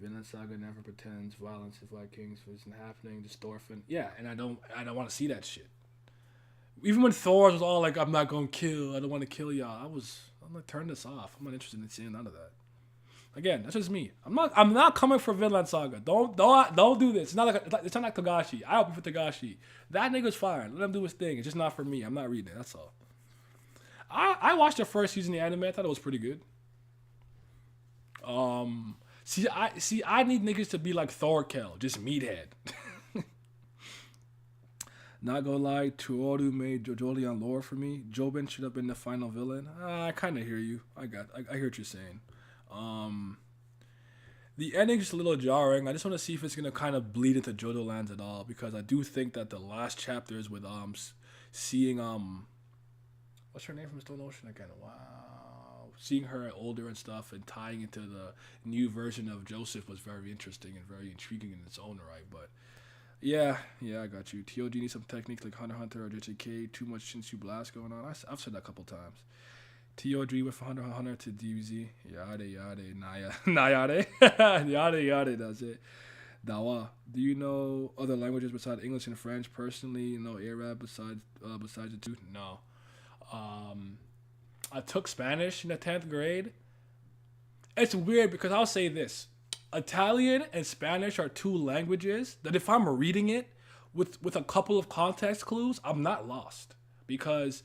Vinland Saga never pretends violence is Vikings isn't happening. Just Thorfinn. Yeah, and I don't want to see that shit. Even when Thor was all like, "I'm not gonna kill. I don't want to kill y'all." I'm gonna turn this off. I'm not interested in seeing none of that. Again, that's just me. I'm not coming for Vinland Saga. Don't do this. It's not like Togashi. I hope you for Togashi. That nigga's fine. Let him do his thing. It's just not for me. I'm not reading it. That's all. I watched the first season of the anime. I thought it was pretty good. I need niggas to be like Thorkel, just meathead. Not gonna lie, Tuoru made Jojolion lore for me. Jobin should have been the final villain. I kind of hear you. I hear what you're saying. The ending's just a little jarring. I just want to see if it's gonna kind of bleed into Johto Lands at all, because I do think that the last chapters with seeing what's her name from Stone Ocean again? Wow, seeing her older and stuff and tying into the new version of Joseph was very interesting and very intriguing in its own right. But yeah, I got you. TOG needs some techniques like Hunter x Hunter or JJK. Too much Shinsu Blast going on. I've said that a couple times. TOG went from Hunter x Hunter to DBZ. Yada, nayade. Yada, that's it. Dawa. Do you know other languages besides English and French? Personally, you know Arab besides the two? No. I took Spanish in the 10th grade. It's weird because I'll say this. Italian and Spanish are two languages that if I'm reading it with a couple of context clues, I'm not lost, because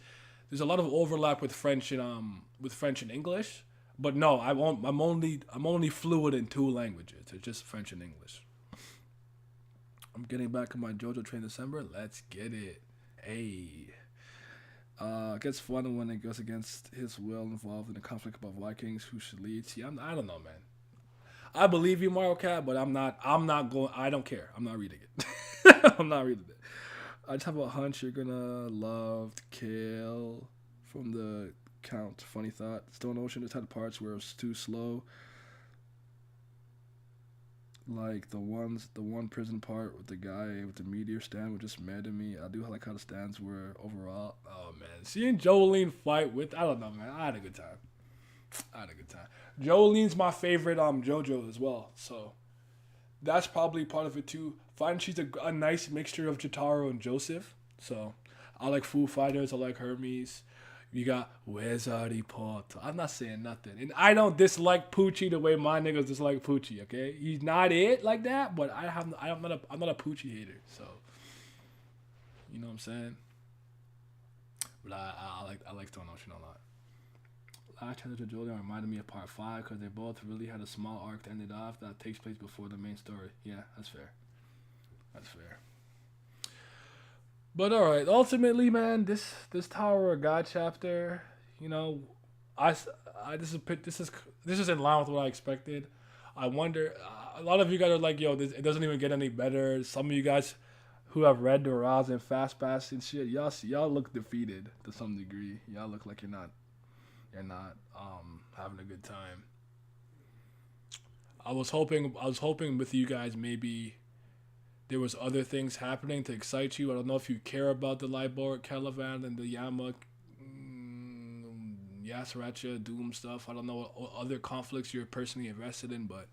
there's a lot of overlap with French and English. But no, I'm only fluent in two languages. It's just French and English. I'm getting back on my JoJo train in December. Let's get it. Hey. It gets fun when it goes against his will, involved in a conflict about Vikings who should lead. See, I don't know, man. I believe you, Mario Cat, but I'm not going. I don't care. I'm not reading it. I'm not reading it. I just have a hunch you're gonna love to kill from the count. Funny thought. Stone Ocean just had parts where it was too slow. Like the one prison part with the guy with the meteor stand was just mad at me. I do like how the stands were overall. Oh man, seeing Jolene fight with, I don't know, man. I had a good time. Jolene's my favorite JoJo as well, so that's probably part of it too. Find she's a nice mixture of Jotaro and Joseph. So I like Foo Fighters. I like Hermes. You got Wezari Porto. I'm not saying nothing, and I don't dislike Poochie the way my niggas dislike Poochie. Okay, he's not it like that, but I'm not a Poochie hater. So you know what I'm saying. But I like Stone Ocean a lot. Last chapter of JoJo reminded me of part 5 because they both really had a small arc to end it off that takes place before the main story. Yeah, that's fair. But alright, ultimately, man, this Tower of God chapter, you know, this is in line with what I expected. I wonder, a lot of you guys are like, yo, it doesn't even get any better. Some of you guys who have read the Raz and Fast Pass and shit, y'all look defeated to some degree. Y'all look like you're not having a good time. I was hoping with you guys maybe there was other things happening to excite you. I don't know if you care about the Libor, Calivan, and the Yama, Yasracha, Doom stuff. I don't know what other conflicts you're personally invested in, but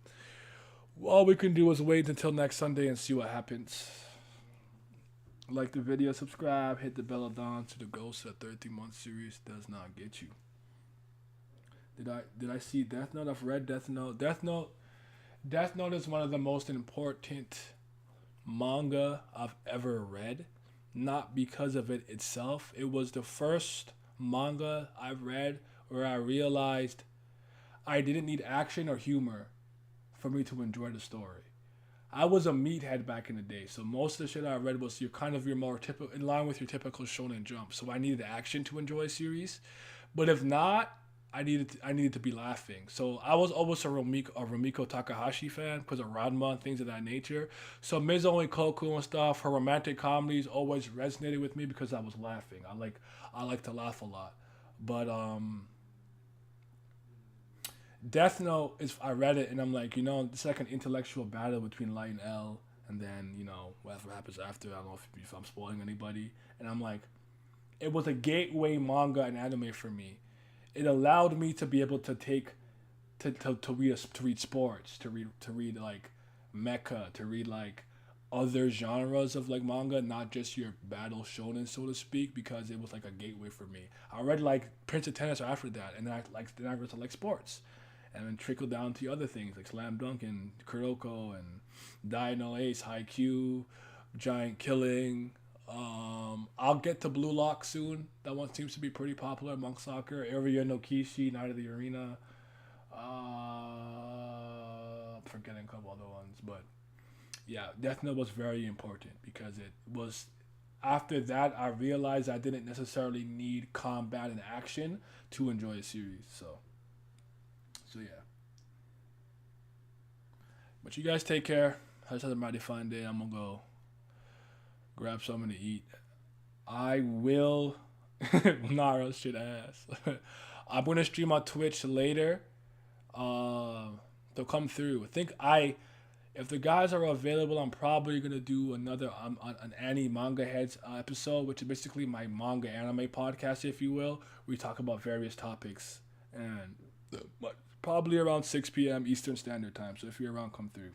all we can do is wait until next Sunday and see what happens. Like the video, subscribe, hit the bell of dawn to the ghost. A 13-month series does not get you. Did I see Death Note? I've read Death Note. Death Note is one of the most important manga I've ever read. Not because of it itself. It was the first manga I've read where I realized I didn't need action or humor for me to enjoy the story. I was a meathead back in the day, so most of the shit I read was your more typical, in line with your typical Shonen Jump. So I needed action to enjoy a series, but if not, I needed to be laughing. So I was always a Rumiko Takahashi fan because of Ranma and things of that nature. So Mizo and Koku and stuff, her romantic comedies always resonated with me because I was laughing. I like to laugh a lot, but Death Note is, I read it and I'm like, it's like an intellectual battle between Light and L, and then whatever happens after. I don't know if I'm spoiling anybody, and I'm like, it was a gateway manga and anime for me. It allowed me to be able to read sports, to read like mecha, to read like other genres of like manga, not just your battle shonen, so to speak, because it was like a gateway for me. I read like Prince of Tennis after that, and then I read to like sports, and then trickled down to other things like Slam Dunk and Kuroko and Dino Ace, Haikyuu, Giant Killing. I'll get to Blue Lock soon. That one seems to be pretty popular among soccer. Area no Kishi, Night of the Arena. I'm forgetting a couple other ones, but yeah, Death Note was very important because it was. After that, I realized I didn't necessarily need combat and action to enjoy a series. So yeah. But you guys take care. I just had a mighty fine day. I'm gonna go grab something to eat. I will. Nara shit ass. I'm gonna stream on Twitch later. They'll come through. If the guys are available, I'm probably gonna do another an Annie Manga Heads episode, which is basically my manga anime podcast, if you will. We talk about various topics, and probably around 6 p.m. Eastern Standard Time. So if you're around, come through.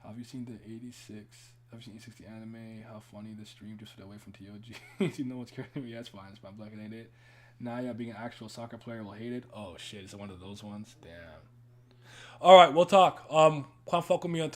Have you seen the 86? Have you seen 860 anime? How funny the stream just away from T.O.G. You know what's carrying me? That's fine. It's my black, ain't it? Naya being an actual soccer player will hate it. Oh shit, is it one of those ones? Damn. All right, we'll talk. Come fuck with me on